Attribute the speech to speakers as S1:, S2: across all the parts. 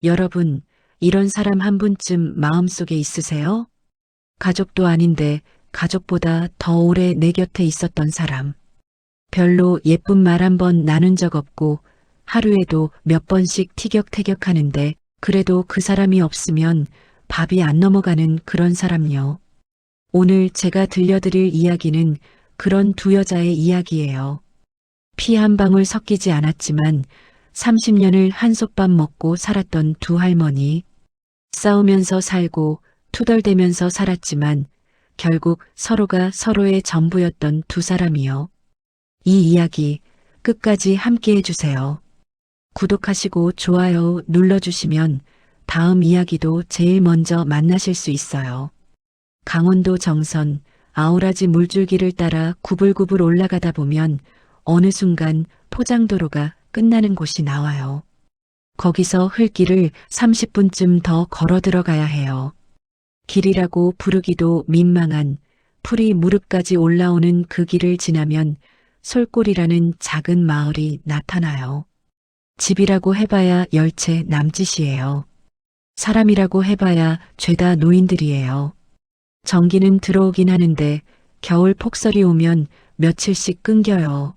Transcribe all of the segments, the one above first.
S1: 여러분, 이런 사람 한 분쯤 마음속에 있으세요? 가족도 아닌데 가족보다 더 오래 내 곁에 있었던 사람. 별로 예쁜 말 한 번 나눈 적 없고 하루에도 몇 번씩 티격태격 하는데 그래도 그 사람이 없으면 밥이 안 넘어가는 그런 사람요. 오늘 제가 들려드릴 이야기는 그런 두 여자의 이야기예요. 피 한 방울 섞이지 않았지만 30년을 한솥밥 먹고 살았던 두 할머니. 싸우면서 살고 투덜대면서 살았지만 결국 서로가 서로의 전부였던 두 사람이요. 이 이야기 끝까지 함께 해주세요. 구독하시고 좋아요 눌러주시면 다음 이야기도 제일 먼저 만나실 수 있어요. 강원도 정선 아우라지 물줄기를 따라 구불구불 올라가다 보면 어느 순간 포장도로가 끝나는 곳이 나와요. 거기서 흘길을 30분쯤 더 걸어 들어가야 해요. 길이라고 부르기도 민망한 풀이 무릎까지 올라오는 그 길을 지나면 솔골이라는 작은 마을이 나타나요. 집이라고 해봐야 열채 남짓이에요. 사람이라고 해봐야 죄다 노인들이에요. 전기는 들어오긴 하는데 겨울 폭설이 오면 며칠씩 끊겨요.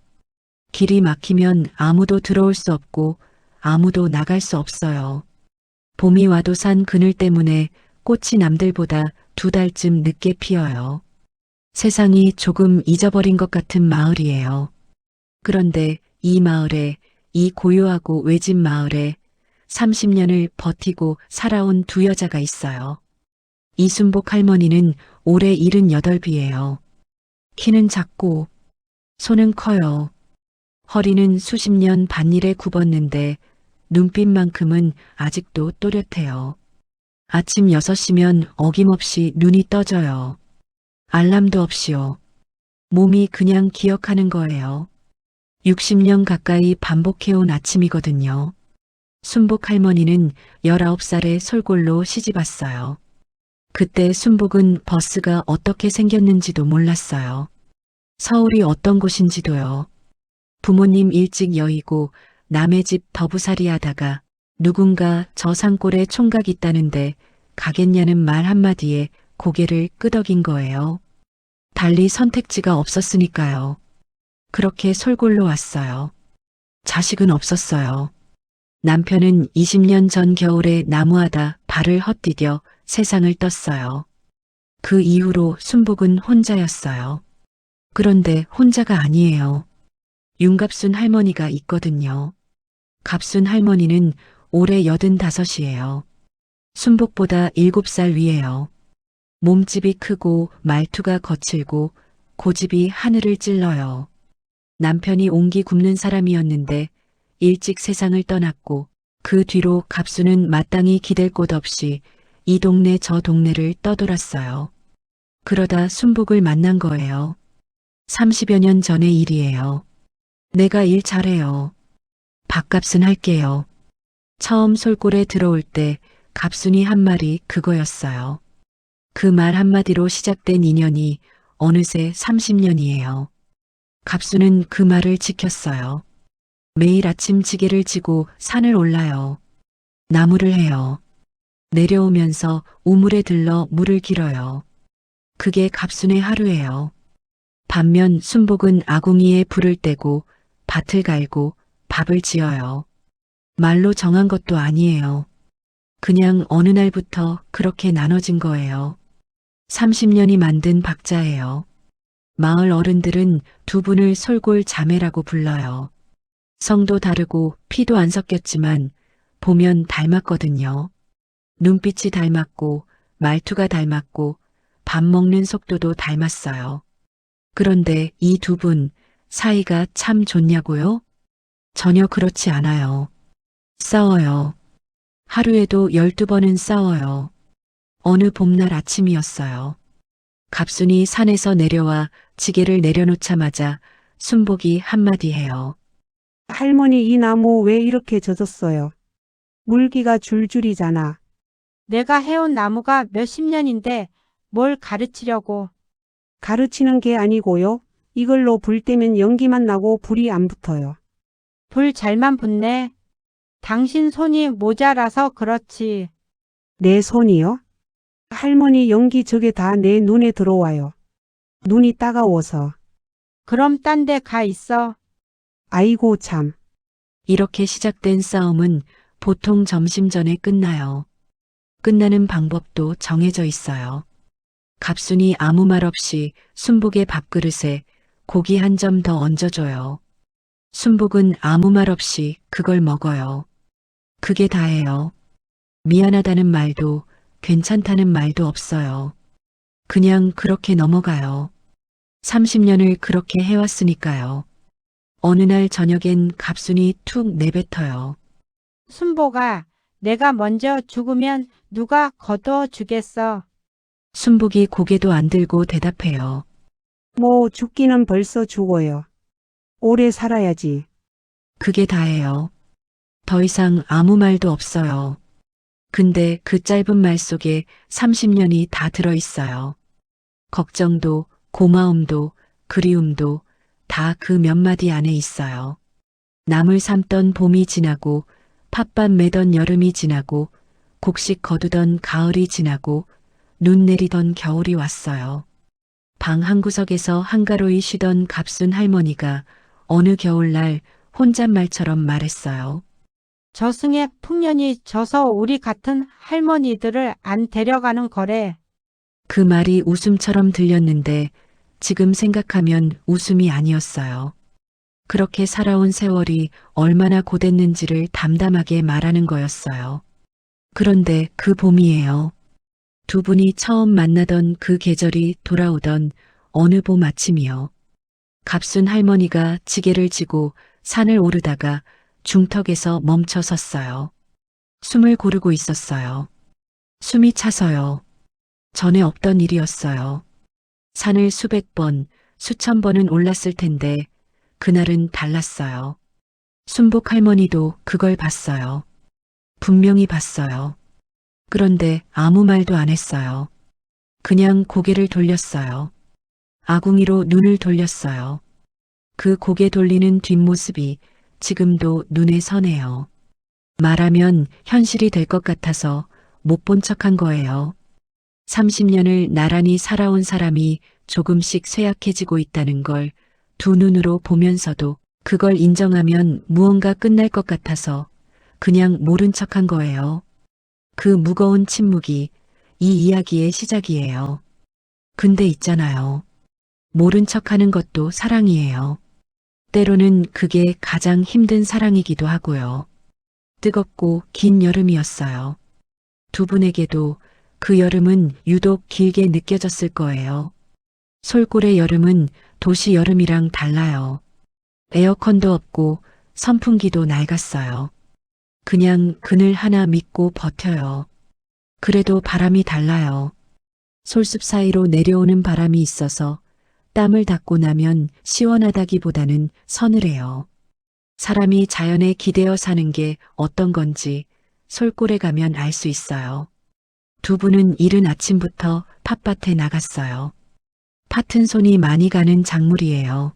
S1: 길이 막히면 아무도 들어올 수 없고 아무도 나갈 수 없어요. 봄이 와도 산 그늘 때문에 꽃이 남들보다 2달쯤 늦게 피어요. 세상이 조금 잊어버린 것 같은 마을이에요. 그런데 이 마을에, 이 고요하고 외진 마을에 30년을 버티고 살아온 두 여자가 있어요. 이순복 할머니는 올해 78이에요. 키는 작고 손은 커요. 허리는 수십 년 밭일에 굽었는데 눈빛만큼은 아직도 또렷해요. 아침 6시면 어김없이 눈이 떠져요. 알람도 없이요. 몸이 그냥 기억하는 거예요. 60년 가까이 반복해온 아침이거든요. 순복 할머니는 19살에 솔골로 시집왔어요. 그때 순복은 버스가 어떻게 생겼는지도 몰랐어요. 서울이 어떤 곳인지도요. 부모님 일찍 여의고 남의 집 더부살이 하다가 누군가 저 산골에 총각 있다는데 가겠냐는 말 한마디에 고개를 끄덕인 거예요. 달리 선택지가 없었으니까요. 그렇게 솔골로 왔어요. 자식은 없었어요. 남편은 20년 전 겨울에 나무하다 발을 헛디뎌 세상을 떴어요. 그 이후로 순복은 혼자였어요. 그런데 혼자가 아니에요. 윤갑순 할머니가 있거든요. 갑순 할머니는 올해 85이에요. 순복보다 7살 위에요. 몸집이 크고 말투가 거칠고 고집이 하늘을 찔러요. 남편이 옹기 굽는 사람이었는데 일찍 세상을 떠났고 그 뒤로 갑순은 마땅히 기댈 곳 없이 이 동네 저 동네를 떠돌았어요. 그러다 순복을 만난 거예요. 30여 년 전의 일이에요. 내가 일 잘해요. 밥값은 할게요. 처음 솔골에 들어올 때 갑순이 한 말이 그거였어요. 그 말 한마디로 시작된 인연이 어느새 30년이에요. 갑순은 그 말을 지켰어요. 매일 아침 지게를 지고 산을 올라요. 나무를 해요. 내려오면서 우물에 들러 물을 길어요. 그게 갑순의 하루예요. 반면 순복은 아궁이에 불을 떼고 밭을 갈고 밥을 지어요. 말로 정한 것도 아니에요. 그냥 어느 날부터 그렇게 나눠진 거예요. 30년이 만든 박자예요. 마을 어른들은 두 분을 솔골 자매라고 불러요. 성도 다르고 피도 안 섞였지만 보면 닮았거든요. 눈빛이 닮았고 말투가 닮았고 밥 먹는 속도도 닮았어요. 그런데 이 두 분 사이가 참 좋냐고요? 전혀 그렇지 않아요. 싸워요. 하루에도 12번은 싸워요. 어느 봄날 아침이었어요. 갑순이 산에서 내려와 지게를 내려놓자마자 순복이 한마디 해요.
S2: 할머니 이 나무 왜 이렇게 젖었어요? 물기가 줄줄이잖아.
S3: 내가 해온 나무가 몇십 년인데 뭘 가르치려고.
S2: 가르치는 게 아니고요. 이걸로 불 때면 연기만 나고 불이 안 붙어요.
S3: 불 잘만 붙네. 당신 손이 모자라서 그렇지.
S2: 내 손이요? 할머니 연기 저게 다 내 눈에 들어와요. 눈이 따가워서.
S3: 그럼 딴 데 가 있어.
S2: 아이고 참.
S1: 이렇게 시작된 싸움은 보통 점심 전에 끝나요. 끝나는 방법도 정해져 있어요. 갑순이 아무 말 없이 순복의 밥그릇에 고기 한 점 더 얹어줘요. 순복은 아무 말 없이 그걸 먹어요. 그게 다예요. 미안하다는 말도 괜찮다는 말도 없어요. 그냥 그렇게 넘어가요. 30년을 그렇게 해왔으니까요. 어느 날 저녁엔 갑순이 툭 내뱉어요.
S3: 순복아, 내가 먼저 죽으면 누가 거두어 주겠어.
S1: 순복이 고개도 안 들고 대답해요.
S2: 뭐 죽기는 벌써 죽어요. 오래 살아야지.
S1: 그게 다예요. 더 이상 아무 말도 없어요. 근데 그 짧은 말 속에 30년이 다 들어있어요. 걱정도, 고마움도, 그리움도 다 그 몇 마디 안에 있어요. 나물 삶던 봄이 지나고, 팥밥 매던 여름이 지나고, 곡식 거두던 가을이 지나고, 눈 내리던 겨울이 왔어요. 방 한구석에서 한가로이 쉬던 갑순 할머니가 어느 겨울날 혼잣말처럼 말했어요.
S3: 저승에 풍년이 져서 우리 같은 할머니들을 안 데려가는 거래.
S1: 그 말이 웃음처럼 들렸는데 지금 생각하면 웃음이 아니었어요. 그렇게 살아온 세월이 얼마나 고됐는지를 담담하게 말하는 거였어요. 그런데 그 봄이에요. 두 분이 처음 만나던 그 계절이 돌아오던 어느 봄 아침이요. 갑순 할머니가 지게를 지고 산을 오르다가 중턱에서 멈춰 섰어요. 숨을 고르고 있었어요. 숨이 차서요. 전에 없던 일이었어요. 산을 수백 번, 수천 번은 올랐을 텐데 그날은 달랐어요. 순복 할머니도 그걸 봤어요. 분명히 봤어요. 그런데 아무 말도 안 했어요. 그냥 고개를 돌렸어요. 아궁이로 눈을 돌렸어요. 그 고개 돌리는 뒷모습이 지금도 눈에 선해요. 말하면 현실이 될 것 같아서 못 본 척한 거예요. 30년을 나란히 살아온 사람이 조금씩 쇠약해지고 있다는 걸 두 눈으로 보면서도 그걸 인정하면 무언가 끝날 것 같아서 그냥 모른 척한 거예요. 그 무거운 침묵이 이 이야기의 시작이에요. 근데 있잖아요. 모른 척하는 것도 사랑이에요. 때로는 그게 가장 힘든 사랑이기도 하고요. 뜨겁고 긴 여름이었어요. 두 분에게도 그 여름은 유독 길게 느껴졌을 거예요. 솔골의 여름은 도시 여름이랑 달라요. 에어컨도 없고 선풍기도 낡았어요. 그냥 그늘 하나 믿고 버텨요. 그래도 바람이 달라요. 솔숲 사이로 내려오는 바람이 있어서 땀을 닦고 나면 시원하다기보다는 서늘해요. 사람이 자연에 기대어 사는 게 어떤 건지 솔골에 가면 알 수 있어요. 두 분은 이른 아침부터 팥밭에 나갔어요. 팥은 손이 많이 가는 작물이에요.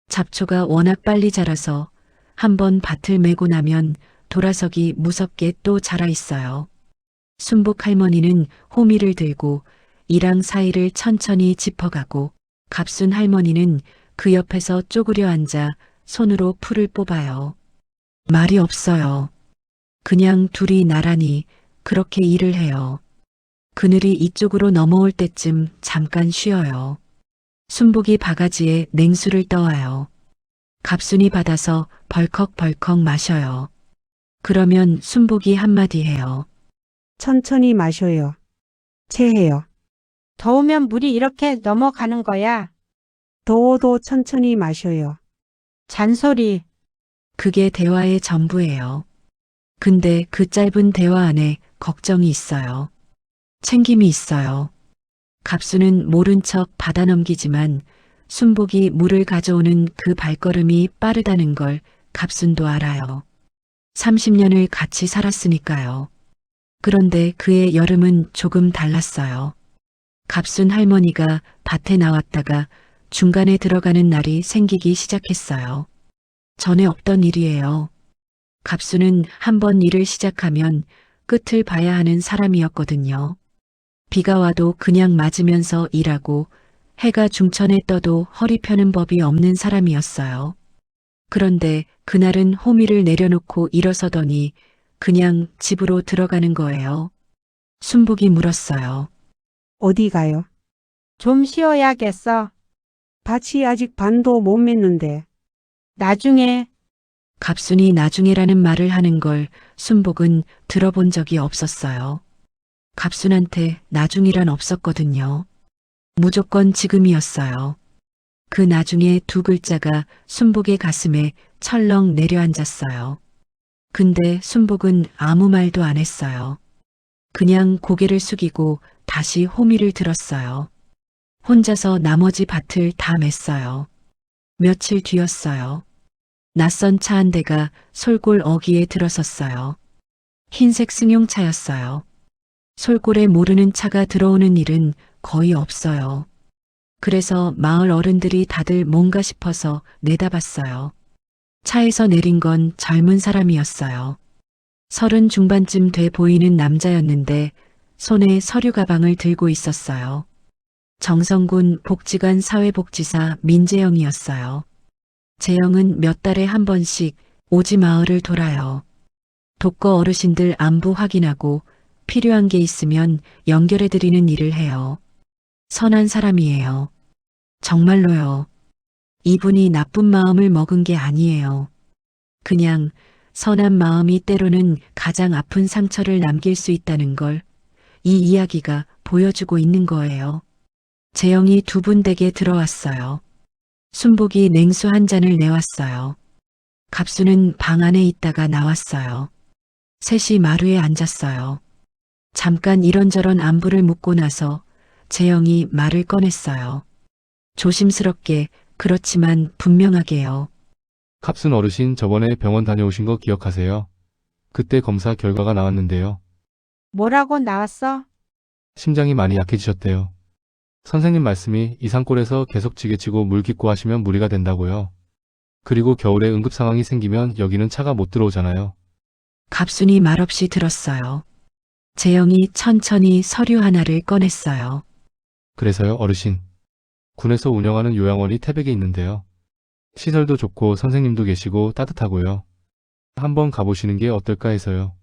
S1: 잡초가 워낙 빨리 자라서 한번 밭을 메고 나면 돌아서기 무섭게 또 자라 있어요. 순복 할머니는 호미를 들고 이랑 사이를 천천히 짚어가고 갑순 할머니는 그 옆에서 쪼그려 앉아 손으로 풀을 뽑아요. 말이 없어요. 그냥 둘이 나란히 그렇게 일을 해요. 그늘이 이쪽으로 넘어올 때쯤 잠깐 쉬어요. 순복이 바가지에 냉수를 떠와요. 갑순이 받아서 벌컥벌컥 마셔요. 그러면 순복이 한마디 해요.
S2: 천천히 마셔요. 체해요.
S3: 더우면 물이 이렇게 넘어가는 거야.
S2: 더워도 천천히 마셔요.
S3: 잔소리.
S1: 그게 대화의 전부예요. 근데 그 짧은 대화 안에 걱정이 있어요. 챙김이 있어요. 갑수는 모른 척 받아넘기지만 순복이 물을 가져오는 그 발걸음이 빠르다는 걸 갑순도 알아요. 30년을 같이 살았으니까요. 그런데 그의 여름은 조금 달랐어요. 갑순 할머니가 밭에 나왔다가 중간에 들어가는 날이 생기기 시작했어요. 전에 없던 일이에요. 갑수는 한 번 일을 시작하면 끝을 봐야 하는 사람이었거든요. 비가 와도 그냥 맞으면서 일하고 해가 중천에 떠도 허리 펴는 법이 없는 사람이었어요. 그런데 그날은 호미를 내려놓고 일어서더니 그냥 집으로 들어가는 거예요. 순복이 물었어요.
S2: 어디 가요?
S3: 좀 쉬어야겠어.
S2: 밭이 아직 반도 못 맸는데.
S3: 나중에
S1: 갑순이 나중에라는 말을 하는 걸 순복은 들어본 적이 없었어요. 갑순한테 나중이란 없었거든요. 무조건 지금이었어요. 그 나중에 두 글자가 순복의 가슴에 철렁 내려앉았어요. 근데 순복은 아무 말도 안 했어요. 그냥 고개를 숙이고 다시 호미를 들었어요. 혼자서 나머지 밭을 다 맸어요. 며칠 뒤였어요. 낯선 차 한 대가 솔골 어귀에 들어섰어요. 흰색 승용차였어요. 솔골에 모르는 차가 들어오는 일은 거의 없어요. 그래서 마을 어른들이 다들 뭔가 싶어서 내다봤어요. 차에서 내린 건 젊은 사람이었어요. 30 중반쯤 돼 보이는 남자였는데 손에 서류 가방을 들고 있었어요. 정성군 복지관 사회복지사 민재영이었어요. 재영은 몇 달에 한 번씩 오지 마을을 돌아요. 독거 어르신들 안부 확인하고 필요한 게 있으면 연결해드리는 일을 해요. 선한 사람이에요. 정말로요. 이분이 나쁜 마음을 먹은 게 아니에요. 그냥 선한 마음이 때로는 가장 아픈 상처를 남길 수 있다는 걸 이 이야기가 보여주고 있는 거예요. 재영이 두 분 댁에 들어왔어요. 순복이 냉수 한 잔을 내왔어요. 갑수는 방 안에 있다가 나왔어요. 셋이 마루에 앉았어요. 잠깐 이런저런 안부를 묻고 나서 재영이 말을 꺼냈어요. 조심스럽게 그렇지만 분명하게요.
S4: 갑순 어르신 저번에 병원 다녀오신 거 기억하세요? 그때 검사 결과가 나왔는데요.
S3: 뭐라고 나왔어?
S4: 심장이 많이 약해지셨대요. 선생님 말씀이 이산골에서 계속 지게치고 물 깃고 하시면 무리가 된다고요. 그리고 겨울에 응급 상황이 생기면 여기는 차가 못 들어오잖아요.
S1: 갑순이 말없이 들었어요. 재영이 천천히 서류 하나를 꺼냈어요.
S4: 그래서요, 어르신. 군에서 운영하는 요양원이 태백에 있는데요. 시설도 좋고 선생님도 계시고 따뜻하고요. 한번 가보시는 게 어떨까 해서요.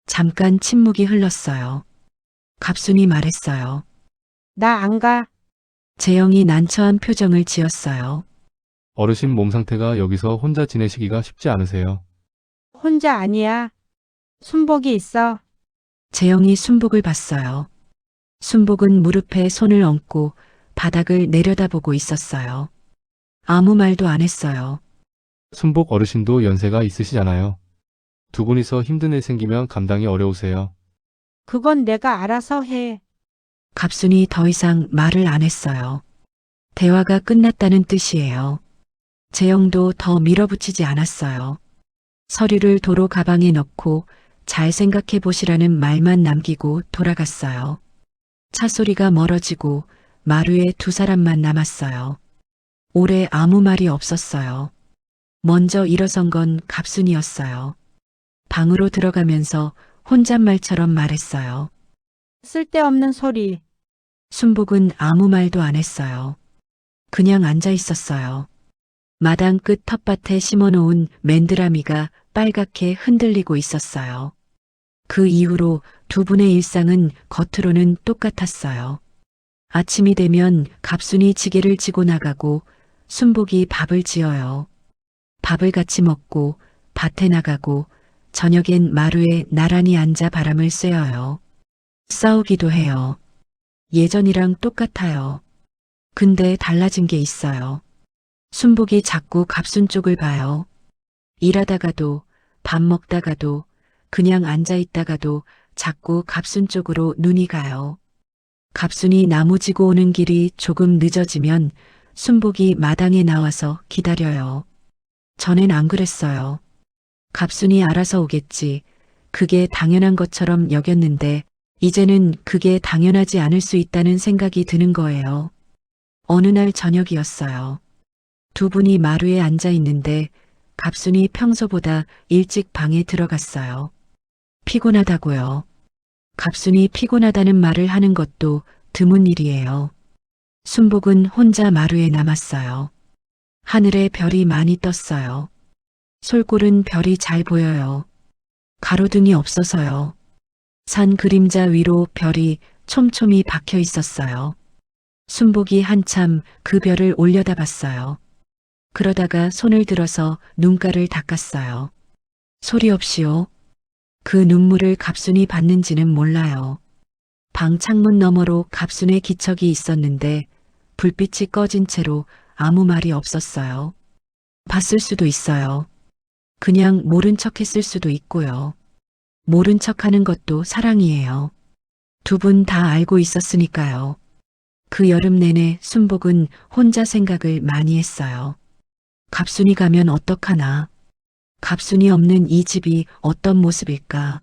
S1: 잠깐 침묵이 흘렀어요. 갑순이 말했어요.
S3: 나 안 가.
S1: 재영이 난처한 표정을 지었어요.
S4: 어르신 몸 상태가 여기서 혼자 지내시기가 쉽지 않으세요.
S3: 혼자 아니야. 순복이 있어.
S1: 재영이 순복을 봤어요. 순복은 무릎에 손을 얹고 바닥을 내려다보고 있었어요. 아무 말도 안 했어요.
S4: 순복 어르신도 연세가 있으시잖아요. 두 분이서 힘든 일 생기면 감당이 어려우세요.
S3: 그건 내가 알아서 해.
S1: 갑순이 더 이상 말을 안 했어요. 대화가 끝났다는 뜻이에요. 재영도 더 밀어붙이지 않았어요. 서류를 도로 가방에 넣고 잘 생각해 보시라는 말만 남기고 돌아갔어요. 차 소리가 멀어지고 마루에 두 사람만 남았어요. 오래 아무 말이 없었어요. 먼저 일어선 건 갑순이었어요. 방으로 들어가면서 혼잣말처럼 말했어요.
S3: 쓸데없는 소리.
S1: 순복은 아무 말도 안 했어요. 그냥 앉아 있었어요. 마당 끝 텃밭에 심어놓은 맨드라미가 빨갛게 흔들리고 있었어요. 그 이후로 두 분의 일상은 겉으로는 똑같았어요. 아침이 되면 갑순이 지게를 지고 나가고 순복이 밥을 지어요. 밥을 같이 먹고 밭에 나가고 저녁엔 마루에 나란히 앉아 바람을 쐬어요. 싸우기도 해요. 예전이랑 똑같아요. 근데 달라진 게 있어요. 순복이 자꾸 갑순 쪽을 봐요. 일하다가도 밥 먹다가도 그냥 앉아 있다가도 자꾸 갑순 쪽으로 눈이 가요. 갑순이 나무지고 오는 길이 조금 늦어지면 순복이 마당에 나와서 기다려요. 전엔 안 그랬어요. 갑순이 알아서 오겠지. 그게 당연한 것처럼 여겼는데 이제는 그게 당연하지 않을 수 있다는 생각이 드는 거예요. 어느 날 저녁이었어요. 두 분이 마루에 앉아 있는데 갑순이 평소보다 일찍 방에 들어갔어요. 피곤하다고요. 갑순이 피곤하다는 말을 하는 것도 드문 일이에요. 순복은 혼자 마루에 남았어요. 하늘에 별이 많이 떴어요. 솔골은 별이 잘 보여요. 가로등이 없어서요. 산 그림자 위로 별이 촘촘히 박혀 있었어요. 순복이 한참 그 별을 올려다봤어요. 그러다가 손을 들어서 눈가를 닦았어요. 소리 없이요. 그 눈물을 갑순이 봤는지는 몰라요. 방 창문 너머로 갑순의 기척이 있었는데 불빛이 꺼진 채로 아무 말이 없었어요. 봤을 수도 있어요. 그냥 모른 척 했을 수도 있고요. 모른 척 하는 것도 사랑이에요. 두 분 다 알고 있었으니까요. 그 여름 내내 순복은 혼자 생각을 많이 했어요. 갑순이 가면 어떡하나. 갑순이 없는 이 집이 어떤 모습일까.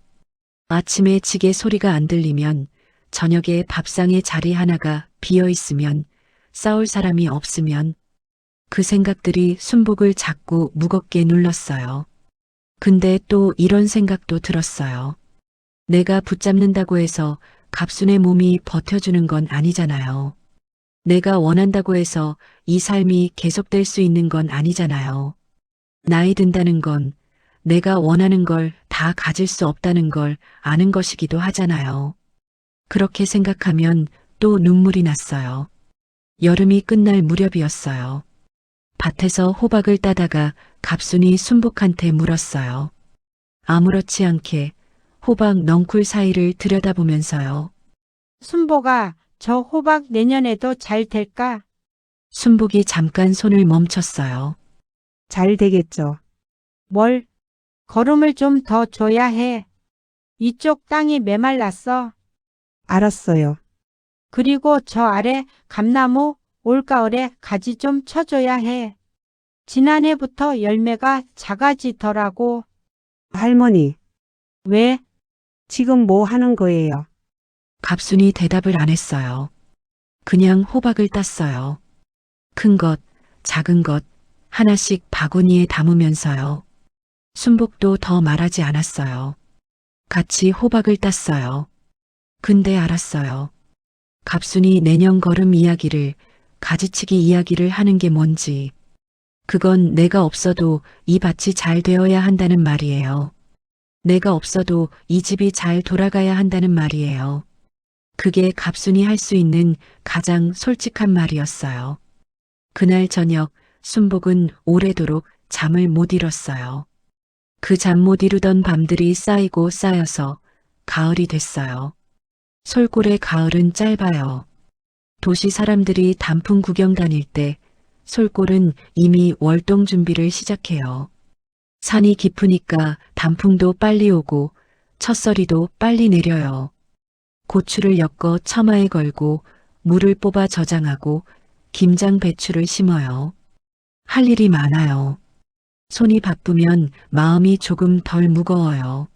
S1: 아침에 지게 소리가 안 들리면, 저녁에 밥상에 자리 하나가 비어 있으면, 싸울 사람이 없으면, 그 생각들이 순복을 자꾸 무겁게 눌렀어요. 근데 또 이런 생각도 들었어요. 내가 붙잡는다고 해서 갑순의 몸이 버텨주는 건 아니잖아요. 내가 원한다고 해서 이 삶이 계속될 수 있는 건 아니잖아요. 나이 든다는 건 내가 원하는 걸 다 가질 수 없다는 걸 아는 것이기도 하잖아요. 그렇게 생각하면 또 눈물이 났어요. 여름이 끝날 무렵이었어요. 밭에서 호박을 따다가 갑순이 순복한테 물었어요. 아무렇지 않게 호박 넝쿨 사이를 들여다보면서요.
S3: 순복아, 저 호박 내년에도 잘 될까?
S1: 순복이 잠깐 손을 멈췄어요.
S2: 잘 되겠죠.
S3: 뭘? 거름을 좀 더 줘야 해. 이쪽 땅이 메말랐어.
S2: 알았어요.
S3: 그리고 저 아래 감나무 올가을에 가지 좀 쳐줘야 해. 지난해부터 열매가 작아지더라고.
S2: 할머니,
S3: 왜?
S2: 지금 뭐 하는 거예요?
S1: 갑순이 대답을 안 했어요. 그냥 호박을 땄어요. 큰 것, 작은 것, 하나씩 바구니에 담으면서요. 순복도 더 말하지 않았어요. 같이 호박을 땄어요. 근데 알았어요. 갑순이 내년 거름 이야기를, 가지치기 이야기를 하는 게 뭔지. 그건 내가 없어도 이 밭이 잘 되어야 한다는 말이에요. 내가 없어도 이 집이 잘 돌아가야 한다는 말이에요. 그게 갑순이 할 수 있는 가장 솔직한 말이었어요. 그날 저녁 순복은 오래도록 잠을 못 이뤘어요. 그 잠 못 이루던 밤들이 쌓이고 쌓여서 가을이 됐어요. 솔골의 가을은 짧아요. 도시 사람들이 단풍 구경 다닐 때 솔골은 이미 월동 준비를 시작해요. 산이 깊으니까 단풍도 빨리 오고 첫서리도 빨리 내려요. 고추를 엮어 처마에 걸고 물을 뽑아 저장하고 김장 배추를 심어요. 할 일이 많아요. 손이 바쁘면 마음이 조금 덜 무거워요.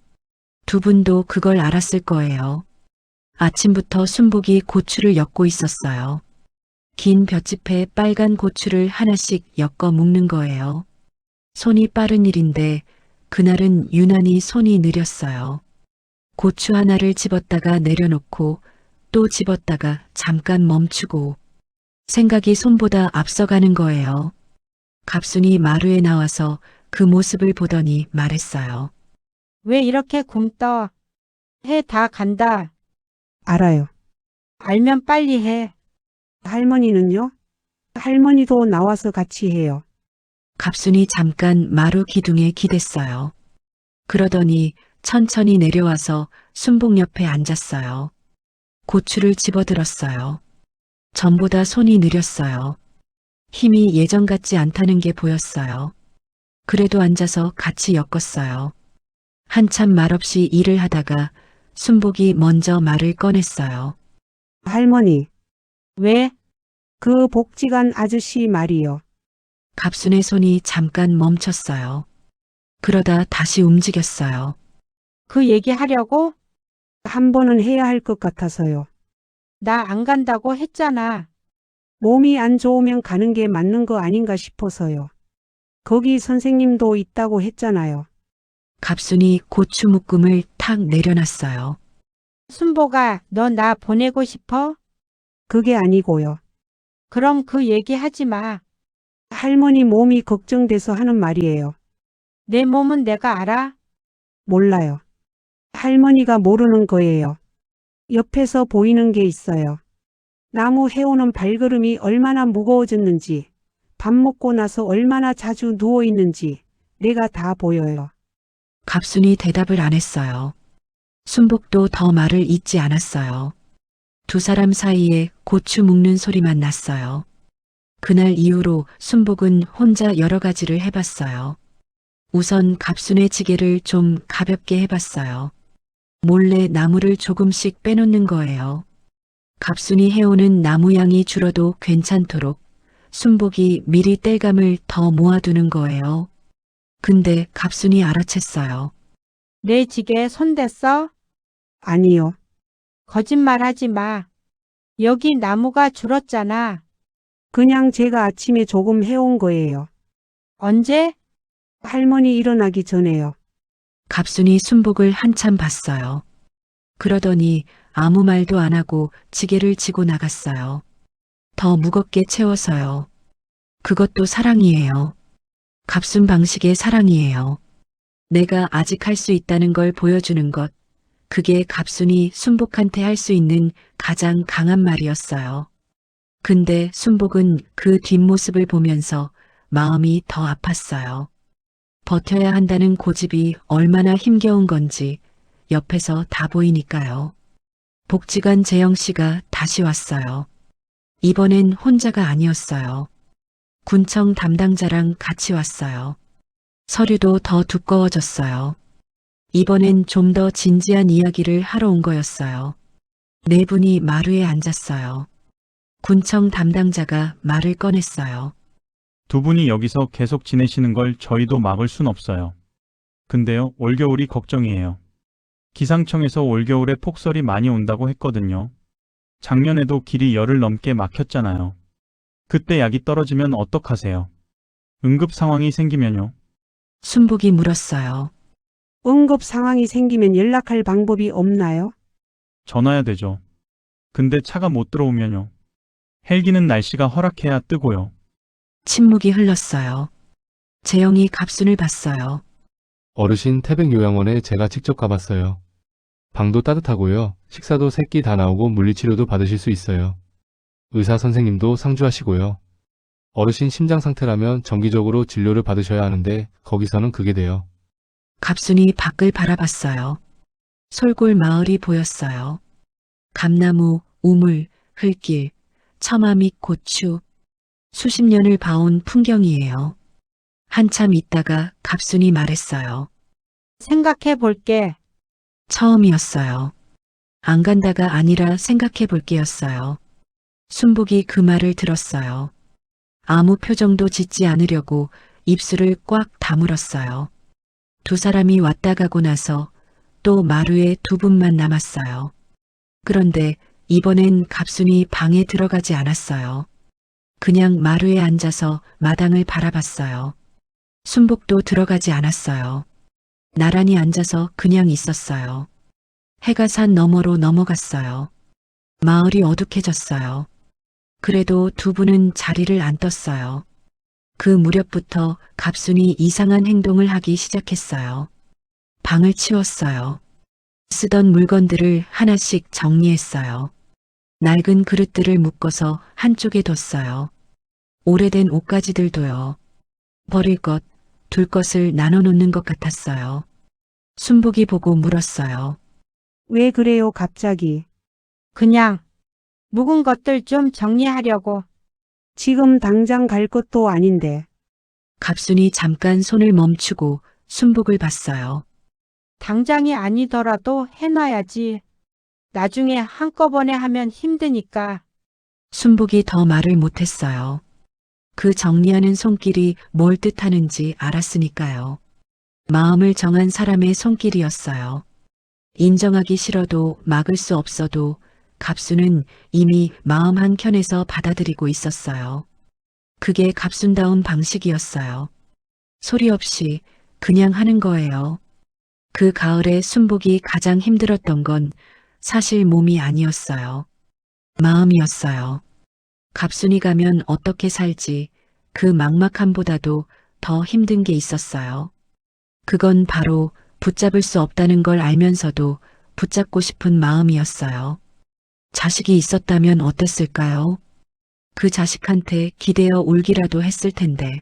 S1: 두 분도 그걸 알았을 거예요. 아침부터 순복이 고추를 엮고 있었어요. 긴 볏짚에 빨간 고추를 하나씩 엮어 묶는 거예요. 손이 빠른 일인데 그날은 유난히 손이 느렸어요. 고추 하나를 집었다가 내려놓고 또 집었다가 잠깐 멈추고 생각이 손보다 앞서가는 거예요. 갑순이 마루에 나와서 그 모습을 보더니 말했어요.
S3: 왜 이렇게 굼떠? 해 다 간다.
S2: 알아요.
S3: 알면 빨리 해.
S2: 할머니는요? 할머니도 나와서 같이 해요.
S1: 갑순이 잠깐 마루 기둥에 기댔어요. 그러더니 천천히 내려와서 순복 옆에 앉았어요. 고추를 집어들었어요. 전보다 손이 느렸어요. 힘이 예전 같지 않다는 게 보였어요. 그래도 앉아서 같이 엮었어요. 한참 말없이 일을 하다가 순복이 먼저 말을 꺼냈어요.
S2: 할머니,
S3: 왜?
S2: 그 복지관 아저씨 말이요.
S1: 갑순의 손이 잠깐 멈췄어요. 그러다 다시 움직였어요.
S3: 그 얘기 하려고?
S2: 한 번은 해야 할 것 같아서요.
S3: 나 안 간다고 했잖아.
S2: 몸이 안 좋으면 가는 게 맞는 거 아닌가 싶어서요. 거기 선생님도 있다고 했잖아요.
S1: 갑순이 고추 묶음을 탁 내려놨어요.
S3: 순보가 너 나 보내고 싶어?
S2: 그게 아니고요.
S3: 그럼 그 얘기 하지 마.
S2: 할머니 몸이 걱정돼서 하는 말이에요.
S3: 내 몸은 내가 알아.
S2: 몰라요. 할머니가 모르는 거예요. 옆에서 보이는 게 있어요. 나무 해오는 발걸음이 얼마나 무거워졌는지, 밥 먹고 나서 얼마나 자주 누워 있는지 내가 다 보여요.
S1: 갑순이 대답을 안 했어요. 순복도 더 말을 잇지 않았어요. 두 사람 사이에 고추 묶는 소리만 났어요. 그날 이후로 순복은 혼자 여러 가지를 해봤어요. 우선 갑순의 지게를 좀 가볍게 해봤어요. 몰래 나무를 조금씩 빼놓는 거예요. 갑순이 해오는 나무 양이 줄어도 괜찮도록 순복이 미리 땔감을 더 모아두는 거예요. 근데 갑순이 알아챘어요.
S3: 내 지게에 손 댔어?
S2: 아니요.
S3: 거짓말 하지 마. 여기 나무가 줄었잖아.
S2: 그냥 제가 아침에 조금 해온 거예요.
S3: 언제?
S2: 할머니 일어나기 전에요.
S1: 갑순이 순복을 한참 봤어요. 그러더니 아무 말도 안 하고 지게를 지고 나갔어요. 더 무겁게 채워서요. 그것도 사랑이에요. 갑순 방식의 사랑이에요. 내가 아직 할 수 있다는 걸 보여주는 것. 그게 갑순이 순복한테 할 수 있는 가장 강한 말이었어요. 근데 순복은 그 뒷모습을 보면서 마음이 더 아팠어요. 버텨야 한다는 고집이 얼마나 힘겨운 건지 옆에서 다 보이니까요. 복지관 재영 씨가 다시 왔어요. 이번엔 혼자가 아니었어요. 군청 담당자랑 같이 왔어요. 서류도 더 두꺼워졌어요. 이번엔 좀 더 진지한 이야기를 하러 온 거였어요. 네 분이 마루에 앉았어요. 군청 담당자가 말을 꺼냈어요.
S5: 두 분이 여기서 계속 지내시는 걸 저희도 막을 순 없어요. 근데요, 올겨울이 걱정이에요. 기상청에서 올겨울에 폭설이 많이 온다고 했거든요. 작년에도 길이 열흘 넘게 막혔잖아요. 그때 약이 떨어지면 어떡하세요? 응급 상황이 생기면요.
S1: 순복이 물었어요.
S2: 응급 상황이 생기면 연락할 방법이 없나요?
S5: 전화야 되죠. 근데 차가 못 들어오면요. 헬기는 날씨가 허락해야 뜨고요.
S1: 침묵이 흘렀어요. 재영이 갑순을 봤어요.
S4: 어르신 태백요양원에 제가 직접 가봤어요. 방도 따뜻하고요. 식사도 3끼 다 나오고 물리치료도 받으실 수 있어요. 의사 선생님도 상주하시고요. 어르신 심장 상태라면 정기적으로 진료를 받으셔야 하는데 거기서는 그게 돼요.
S1: 갑순이 밖을 바라봤어요. 솔골 마을이 보였어요. 감나무, 우물, 흘길, 처마 및 고추, 수십 년을 봐온 풍경이에요. 한참 있다가 갑순이 말했어요.
S3: 생각해 볼게.
S1: 처음이었어요. 안 간다가 아니라 생각해 볼게였어요. 순복이 그 말을 들었어요. 아무 표정도 짓지 않으려고 입술을 꽉 다물었어요. 두 사람이 왔다 가고 나서 또 마루에 두 분만 남았어요. 그런데 이번엔 갑순이 방에 들어가지 않았어요. 그냥 마루에 앉아서 마당을 바라봤어요. 순복도 들어가지 않았어요. 나란히 앉아서 그냥 있었어요. 해가 산 너머로 넘어갔어요. 마을이 어둑해졌어요. 그래도 두 분은 자리를 안 떴어요. 그 무렵부터 갑순이 이상한 행동을 하기 시작했어요. 방을 치웠어요. 쓰던 물건들을 하나씩 정리했어요. 낡은 그릇들을 묶어서 한쪽에 뒀어요. 오래된 옷가지들도요. 버릴 것, 둘 것을 나눠 놓는 것 같았어요. 순복이 보고 물었어요.
S2: 왜 그래요, 갑자기?
S3: 그냥 묵은 것들 좀 정리하려고.
S2: 지금 당장 갈 것도 아닌데.
S1: 갑순이 잠깐 손을 멈추고 순복을 봤어요.
S3: 당장이 아니더라도 해놔야지. 나중에 한꺼번에 하면 힘드니까.
S1: 순복이 더 말을 못했어요. 그 정리하는 손길이 뭘 뜻하는지 알았으니까요. 마음을 정한 사람의 손길이었어요. 인정하기 싫어도 막을 수 없어도 갑순은 이미 마음 한켠에서 받아들이고 있었어요. 그게 갑순다운 방식이었어요. 소리 없이 그냥 하는 거예요. 그 가을에 순복이 가장 힘들었던 건 사실 몸이 아니었어요. 마음이었어요. 갑순이 가면 어떻게 살지 그 막막함보다도 더 힘든 게 있었어요. 그건 바로 붙잡을 수 없다는 걸 알면서도 붙잡고 싶은 마음이었어요. 자식이 있었다면 어땠을까요? 그 자식한테 기대어 울기라도 했을 텐데,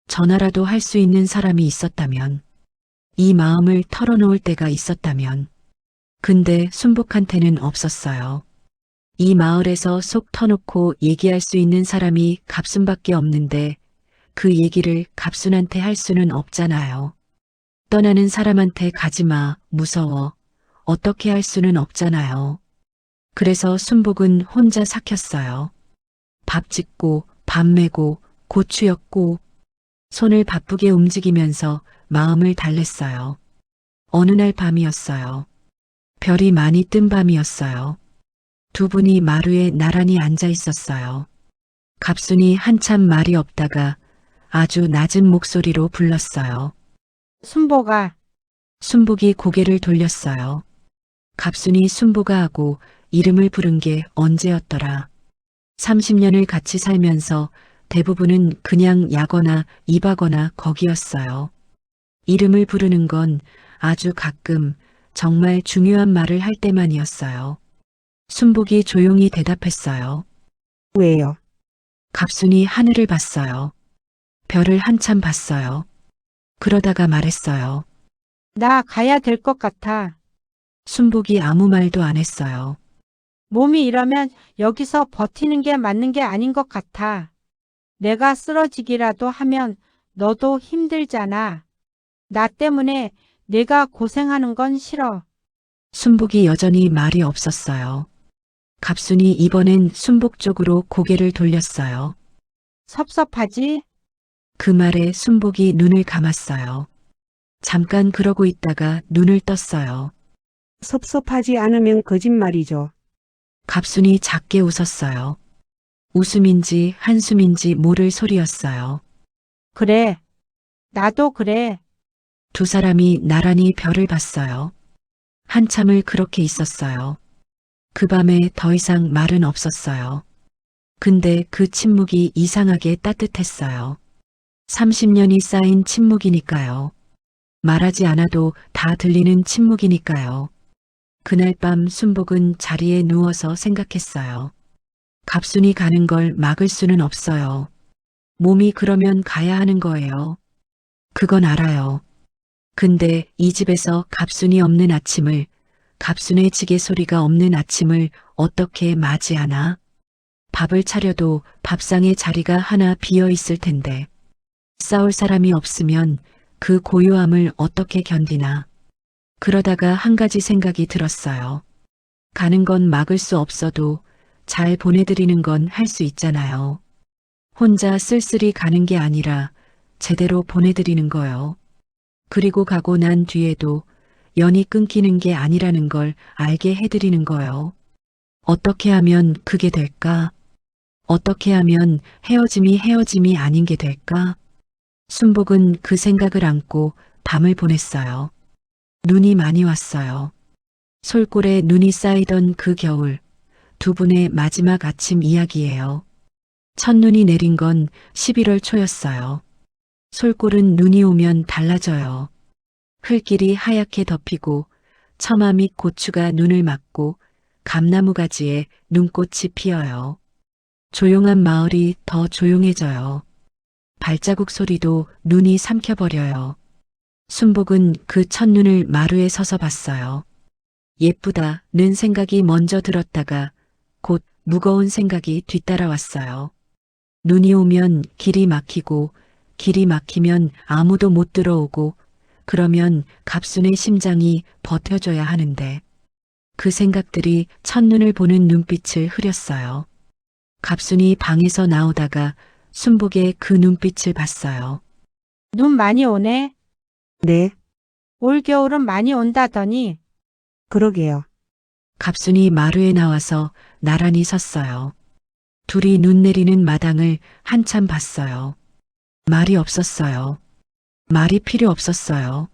S1: 전화라도 할 수 있는 사람이 있었다면, 이 마음을 털어놓을 때가 있었다면, 근데 순복한테는 없었어요. 이 마을에서 속 터놓고 얘기할 수 있는 사람이 갑순밖에 없는데, 그 얘기를 갑순한테 할 수는 없잖아요. 떠나는 사람한테 가지마, 무서워. 어떻게 할 수는 없잖아요. 그래서 순복은 혼자 삭혔어요. 밥 짓고, 밥 메고, 고추 엮고, 손을 바쁘게 움직이면서 마음을 달랬어요. 어느 날 밤이었어요. 별이 많이 뜬 밤이었어요. 두 분이 마루에 나란히 앉아 있었어요. 갑순이 한참 말이 없다가 아주 낮은 목소리로 불렀어요.
S3: 순복아,
S1: 순복이 고개를 돌렸어요. 갑순이 순복아 하고 이름을 부른 게 언제였더라. 30년을 같이 살면서 대부분은 그냥 야거나 입하거나 거기였어요. 이름을 부르는 건 아주 가끔 정말 중요한 말을 할 때만이었어요. 순복이 조용히 대답했어요.
S2: 왜요?
S1: 갑순이 하늘을 봤어요. 별을 한참 봤어요. 그러다가 말했어요.
S3: 나 가야 될 것 같아.
S1: 순복이 아무 말도 안 했어요.
S3: 몸이 이러면 여기서 버티는 게 맞는 게 아닌 것 같아. 내가 쓰러지기라도 하면 너도 힘들잖아. 나 때문에 내가 고생하는 건 싫어.
S1: 순복이 여전히 말이 없었어요. 갑순이 이번엔 순복 쪽으로 고개를 돌렸어요.
S3: 섭섭하지?
S1: 그 말에 순복이 눈을 감았어요. 잠깐 그러고 있다가 눈을 떴어요.
S2: 섭섭하지 않으면 거짓말이죠.
S1: 갑순이 작게 웃었어요. 웃음인지 한숨인지 모를 소리였어요.
S3: 그래. 나도 그래.
S1: 두 사람이 나란히 별을 봤어요. 한참을 그렇게 있었어요. 그 밤에 더 이상 말은 없었어요. 근데 그 침묵이 이상하게 따뜻했어요. 30년이 쌓인 침묵이니까요. 말하지 않아도 다 들리는 침묵이니까요. 그날 밤 순복은 자리에 누워서 생각했어요. 갑순이 가는 걸 막을 수는 없어요. 몸이 그러면 가야 하는 거예요. 그건 알아요. 근데 이 집에서 갑순이 없는 아침을, 갑순의 지게 소리가 없는 아침을 어떻게 맞이하나? 밥을 차려도 밥상에 자리가 하나 비어 있을 텐데. 싸울 사람이 없으면 그 고요함을 어떻게 견디나. 그러다가 한 가지 생각이 들었어요. 가는 건 막을 수 없어도 잘 보내드리는 건 할 수 있잖아요. 혼자 쓸쓸히 가는 게 아니라 제대로 보내드리는 거요. 그리고 가고 난 뒤에도 연이 끊기는 게 아니라는 걸 알게 해드리는 거요. 어떻게 하면 그게 될까? 어떻게 하면 헤어짐이 아닌 게 될까? 순복은 그 생각을 안고 밤을 보냈어요. 눈이 많이 왔어요. 솔골에 눈이 쌓이던 그 겨울, 두 분의 마지막 아침 이야기예요. 첫눈이 내린 건 11월 초였어요. 솔골은 눈이 오면 달라져요. 흙길이 하얗게 덮이고 처마 및 고추가 눈을 막고 감나무 가지에 눈꽃이 피어요. 조용한 마을이 더 조용해져요. 발자국 소리도 눈이 삼켜버려요. 순복은 그 첫눈을 마루에 서서 봤어요. 예쁘다는 생각이 먼저 들었다가 곧 무거운 생각이 뒤따라왔어요. 눈이 오면 길이 막히고 길이 막히면 아무도 못 들어오고 그러면 갑순의 심장이 버텨줘야 하는데 그 생각들이 첫눈을 보는 눈빛을 흐렸어요. 갑순이 방에서 나오다가 순복의 그 눈빛을 봤어요.
S3: 눈 많이 오네.
S2: 네,
S3: 올겨울은 많이 온다더니
S2: 그러게요.
S1: 갑순이 마루에 나와서 나란히 섰어요. 둘이 눈 내리는 마당을 한참 봤어요. 말이 없었어요. 말이 필요 없었어요.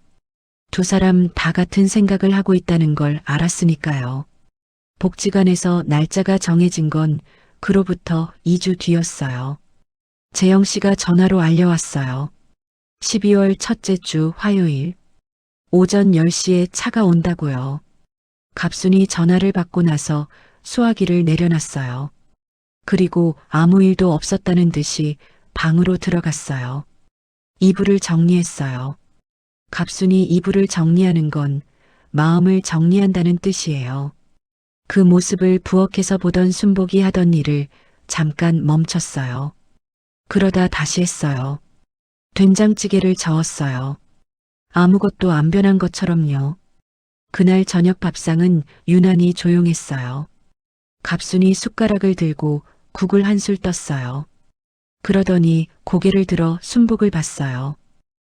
S1: 두 사람 다 같은 생각을 하고 있다는 걸 알았으니까요. 복지관에서 날짜가 정해진 건 그로부터 2주 뒤였어요. 재영 씨가 전화로 알려왔어요. 12월 첫째 주 화요일 오전 10시에 차가 온다고요. 갑순이 전화를 받고 나서 수화기를 내려놨어요. 그리고 아무 일도 없었다는 듯이 방으로 들어갔어요. 이불을 정리했어요. 갑순이 이불을 정리하는 건 마음을 정리한다는 뜻이에요. 그 모습을 부엌에서 보던 순복이 하던 일을 잠깐 멈췄어요. 그러다 다시 했어요. 된장찌개를 저었어요. 아무것도 안 변한 것처럼요. 그날 저녁 밥상은 유난히 조용했어요. 갑순이 숟가락을 들고 국을 한술 떴어요. 그러더니 고개를 들어 순복을 봤어요.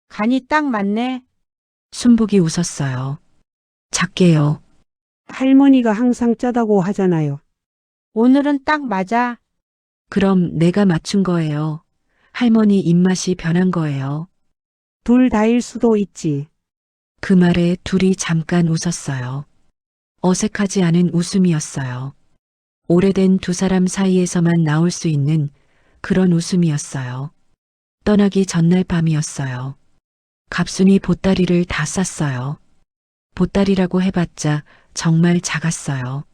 S3: 간이 딱 맞네.
S1: 순복이 웃었어요. 작게요.
S2: 할머니가 항상 짜다고 하잖아요.
S3: 오늘은 딱 맞아.
S1: 그럼 내가 맞춘 거예요. 할머니 입맛이 변한 거예요.
S2: 둘 다일 수도 있지.
S1: 그 말에 둘이 잠깐 웃었어요. 어색하지 않은 웃음이었어요. 오래된 두 사람 사이에서만 나올 수 있는 그런 웃음이었어요. 떠나기 전날 밤이었어요. 갑순이 보따리를 다 쌌어요. 보따리라고 해봤자 정말 작았어요.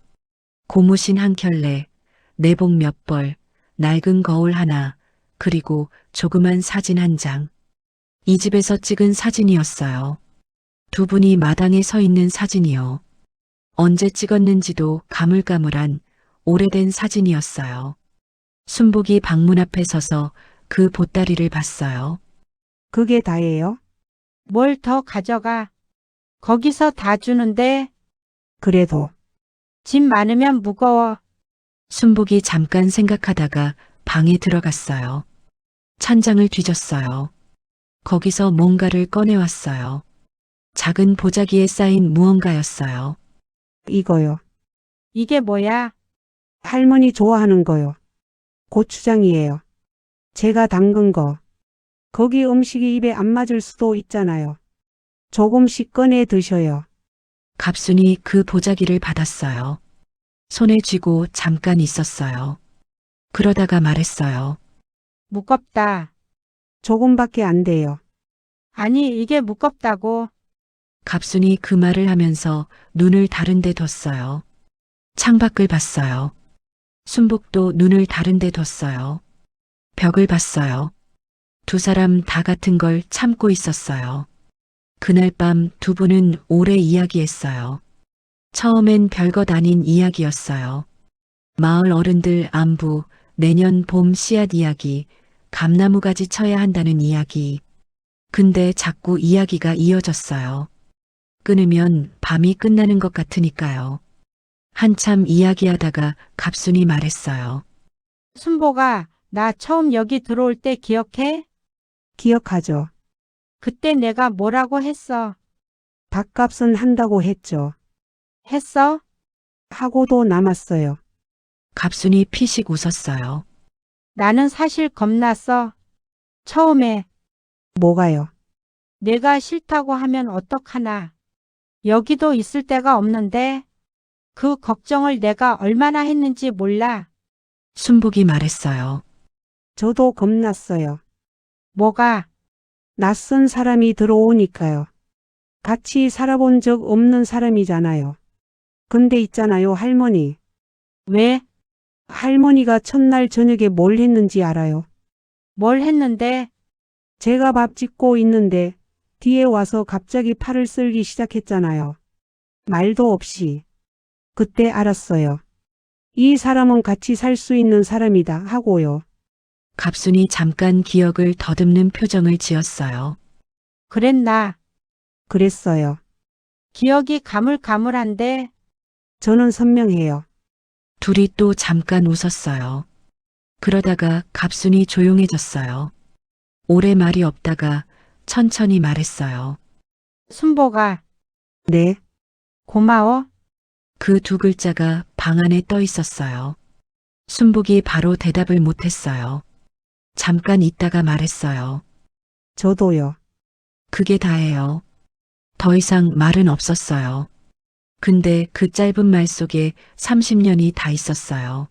S1: 고무신 한 켤레, 내복 몇 벌, 낡은 거울 하나, 그리고 조그만 사진 한 장. 이 집에서 찍은 사진이었어요. 두 분이 마당에 서 있는 사진이요. 언제 찍었는지도 가물가물한 오래된 사진이었어요. 순복이 방문 앞에 서서 그 보따리를 봤어요.
S2: 그게 다예요?
S3: 뭘 더 가져가. 거기서 다 주는데
S2: 그래도
S3: 짐 많으면 무거워.
S1: 순복이 잠깐 생각하다가 방에 들어갔어요. 찬장을 뒤졌어요. 거기서 뭔가를 꺼내왔어요. 작은 보자기에 쌓인 무언가였어요.
S2: 이거요.
S3: 이게 뭐야?
S2: 할머니 좋아하는 거요. 고추장이에요. 제가 담근 거. 거기 음식이 입에 안 맞을 수도 있잖아요. 조금씩 꺼내 드셔요.
S1: 갑순이 그 보자기를 받았어요. 손에 쥐고 잠깐 있었어요. 그러다가 말했어요.
S3: 무겁다.
S2: 조금밖에 안 돼요.
S3: 아니, 이게 무겁다고.
S1: 갑순이 그 말을 하면서 눈을 다른 데 뒀어요. 창밖을 봤어요. 순복도 눈을 다른 데 뒀어요. 벽을 봤어요. 두 사람 다 같은 걸 참고 있었어요. 그날 밤 두 분은 오래 이야기했어요. 처음엔 별것 아닌 이야기였어요. 마을 어른들 안부, 내년 봄 씨앗 이야기, 감나무 가지 쳐야 한다는 이야기. 근데 자꾸 이야기가 이어졌어요. 끊으면 밤이 끝나는 것 같으니까요. 한참 이야기하다가 갑순이 말했어요.
S3: 순보가 나 처음 여기 들어올 때 기억해?
S2: 기억하죠?
S3: 그때 내가 뭐라고 했어?
S2: 밥값은 한다고 했죠.
S3: 했어?
S2: 하고도 남았어요.
S1: 갑순이 피식 웃었어요.
S3: 나는 사실 겁났어. 처음에
S2: 뭐가요?
S3: 내가 싫다고 하면 어떡하나. 여기도 있을 데가 없는데 그 걱정을 내가 얼마나 했는지 몰라.
S1: 순복이 말했어요.
S2: 저도 겁났어요.
S3: 뭐가?
S2: 낯선 사람이 들어오니까요. 같이 살아본 적 없는 사람이잖아요. 근데 있잖아요, 할머니.
S3: 왜?
S2: 할머니가 첫날 저녁에 뭘 했는지 알아요?
S3: 뭘 했는데?
S2: 제가 밥 짓고 있는데 뒤에 와서 갑자기 팔을 쓸기 시작했잖아요. 말도 없이. 그때 알았어요. 이 사람은 같이 살 수 있는 사람이다 하고요.
S1: 갑순이 잠깐 기억을 더듬는 표정을 지었어요.
S3: 그랬나?
S2: 그랬어요.
S3: 기억이 가물가물한데
S2: 저는 선명해요.
S1: 둘이 또 잠깐 웃었어요. 그러다가 갑순이 조용해졌어요. 오래 말이 없다가 천천히 말했어요.
S3: 순보가
S2: 네,
S3: 고마워.
S1: 그 두 글자가 방 안에 떠 있었어요. 순복이 바로 대답을 못했어요. 잠깐 있다가 말했어요.
S2: 저도요.
S1: 그게 다예요. 더 이상 말은 없었어요. 근데 그 짧은 말 속에 30년이 다 있었어요.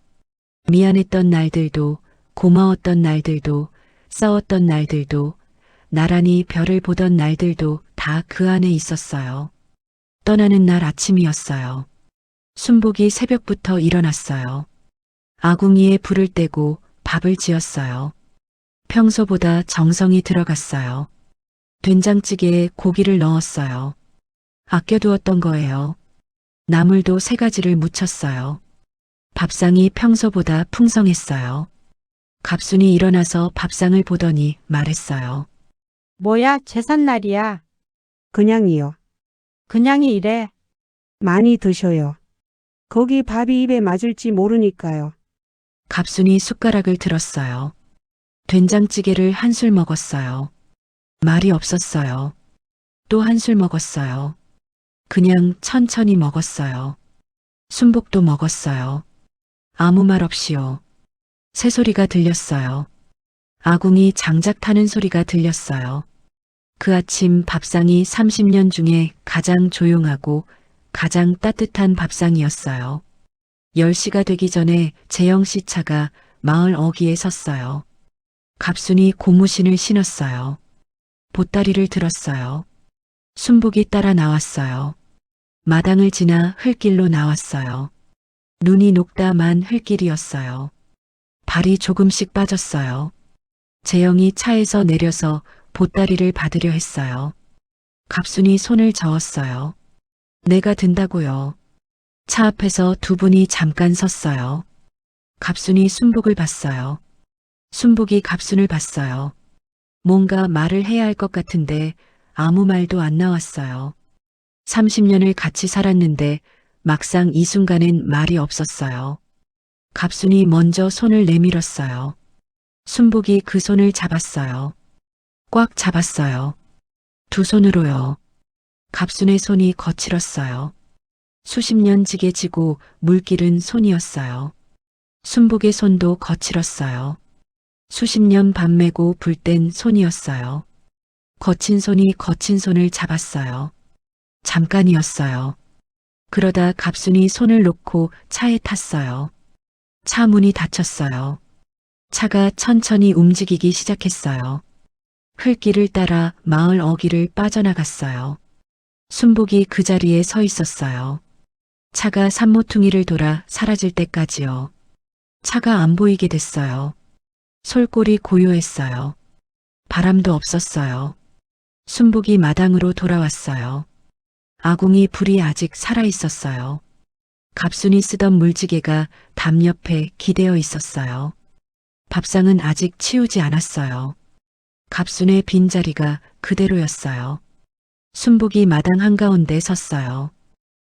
S1: 미안했던 날들도, 고마웠던 날들도, 싸웠던 날들도, 나란히 별을 보던 날들도 다 그 안에 있었어요. 떠나는 날 아침이었어요. 순복이 새벽부터 일어났어요. 아궁이에 불을 떼고 밥을 지었어요. 평소보다 정성이 들어갔어요. 된장찌개에 고기를 넣었어요. 아껴두었던 거예요. 나물도 3가지를 무쳤어요. 밥상이 평소보다 풍성했어요. 갑순이 일어나서 밥상을 보더니 말했어요.
S3: 뭐야, 제삿날이야.
S2: 그냥이요.
S3: 그냥이 이래.
S2: 많이 드셔요. 거기 밥이 입에 맞을지 모르니까요.
S1: 갑순이 숟가락을 들었어요. 된장찌개를 한술 먹었어요. 말이 없었어요. 또 한술 먹었어요. 그냥 천천히 먹었어요. 순복도 먹었어요. 아무 말 없이요. 새소리가 들렸어요. 아궁이 장작 타는 소리가 들렸어요. 그 아침 밥상이 30년 중에 가장 조용하고 가장 따뜻한 밥상이었어요. 10시가 되기 전에 재영씨 차가 마을 어귀에 섰어요. 갑순이 고무신을 신었어요. 보따리를 들었어요. 순복이 따라 나왔어요. 마당을 지나 흙길로 나왔어요. 눈이 녹다만 흙길이었어요. 발이 조금씩 빠졌어요. 재영이 차에서 내려서 보따리를 받으려 했어요. 갑순이 손을 저었어요. 내가 든다고요. 차 앞에서 두 분이 잠깐 섰어요. 갑순이 순복을 봤어요. 순복이 갑순을 봤어요. 뭔가 말을 해야 할 것 같은데 아무 말도 안 나왔어요. 30년을 같이 살았는데 막상 이 순간엔 말이 없었어요. 갑순이 먼저 손을 내밀었어요. 순복이 그 손을 잡았어요. 꽉 잡았어요. 두 손으로요. 갑순의 손이 거칠었어요. 수십 년 지게 지고 물기른 손이었어요. 순복의 손도 거칠었어요. 수십 년 밤매고 불 땐 손이었어요. 거친 손이 거친 손을 잡았어요. 잠깐이었어요. 그러다 갑순이 손을 놓고 차에 탔어요. 차 문이 닫혔어요. 차가 천천히 움직이기 시작했어요. 흙길을 따라 마을 어귀를 빠져나갔어요. 순복이 그 자리에 서 있었어요. 차가 산모퉁이를 돌아 사라질 때까지요. 차가 안 보이게 됐어요. 솔골이 고요했어요. 바람도 없었어요. 순복이 마당으로 돌아왔어요. 아궁이 불이 아직 살아있었어요. 갑순이 쓰던 물지개가 담 옆에 기대어 있었어요. 밥상은 아직 치우지 않았어요. 갑순의 빈자리가 그대로였어요. 순복이 마당 한가운데 섰어요.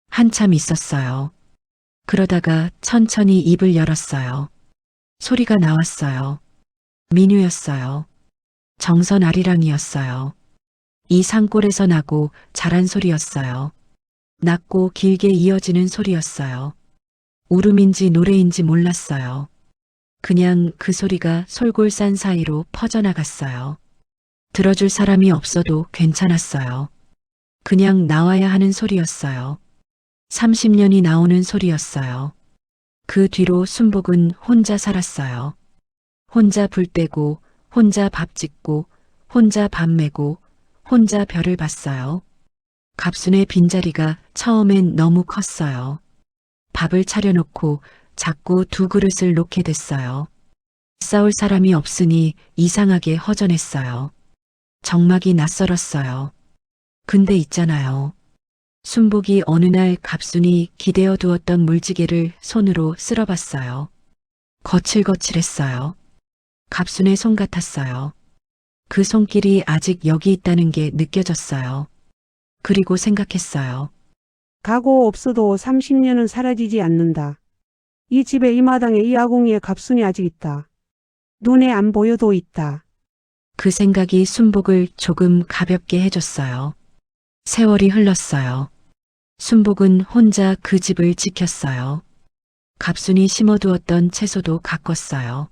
S1: 한참 있었어요. 그러다가 천천히 입을 열었어요. 소리가 나왔어요. 민요였어요. 정선 아리랑이었어요. 이 산골에서 나고 자란 소리였어요. 낮고 길게 이어지는 소리였어요. 울음인지 노래인지 몰랐어요. 그냥 그 소리가 솔골산 사이로 퍼져나갔어요. 들어줄 사람이 없어도 괜찮았어요. 그냥 나와야 하는 소리였어요. 30년이 나오는 소리였어요. 그 뒤로 순복은 혼자 살았어요. 혼자 불 떼고, 혼자 밥 짓고, 혼자 밤 매고, 혼자 별을 봤어요. 갑순의 빈자리가 처음엔 너무 컸어요. 밥을 차려놓고 자꾸 두 그릇을 놓게 됐어요. 싸울 사람이 없으니 이상하게 허전했어요. 정막이 낯설었어요. 근데 있잖아요. 순복이 어느 날 갑순이 기대어 두었던 물지개를 손으로 쓸어봤어요. 거칠거칠했어요. 갑순의 손 같았어요. 그 손길이 아직 여기 있다는 게 느껴졌어요. 그리고 생각했어요.
S2: 가고 없어도 30년은 사라지지 않는다. 이 집에 이 마당에 이 아궁이에 갑순이 아직 있다. 눈에 안 보여도 있다.
S1: 그 생각이 순복을 조금 가볍게 해줬어요. 세월이 흘렀어요. 순복은 혼자 그 집을 지켰어요. 갑순이 심어두었던 채소도 가꿨어요.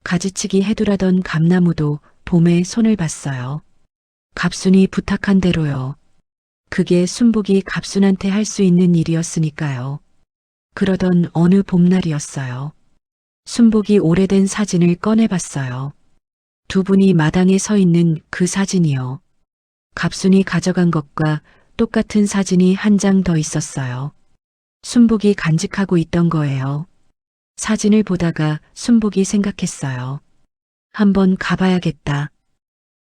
S1: 가지치기 해두라던 감나무도 봄에 손을 봤어요. 갑순이 부탁한 대로요. 그게 순복이 갑순한테 할 수 있는 일이었으니까요. 그러던 어느 봄날이었어요. 순복이 오래된 사진을 꺼내봤어요. 두 분이 마당에 서 있는 그 사진이요. 갑순이 가져간 것과 똑같은 사진이 한 장 더 있었어요. 순복이 간직하고 있던 거예요. 사진을 보다가 순복이 생각했어요. 한번 가봐야겠다.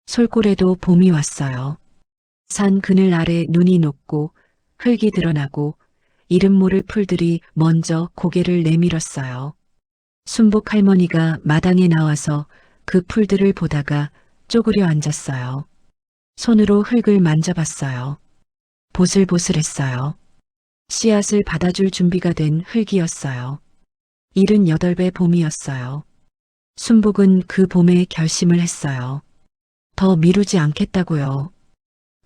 S1: 솔골에도 봄이 왔어요. 산 그늘 아래 눈이 녹고 흙이 드러나고 이름 모를 풀들이 먼저 고개를 내밀었어요. 순복 할머니가 마당에 나와서 그 풀들을 보다가 쪼그려 앉았어요. 손으로 흙을 만져봤어요. 보슬보슬했어요. 씨앗을 받아줄 준비가 된 흙이었어요. 78배 봄이었어요. 순복은 그 봄에 결심을 했어요. 더 미루지 않겠다고요.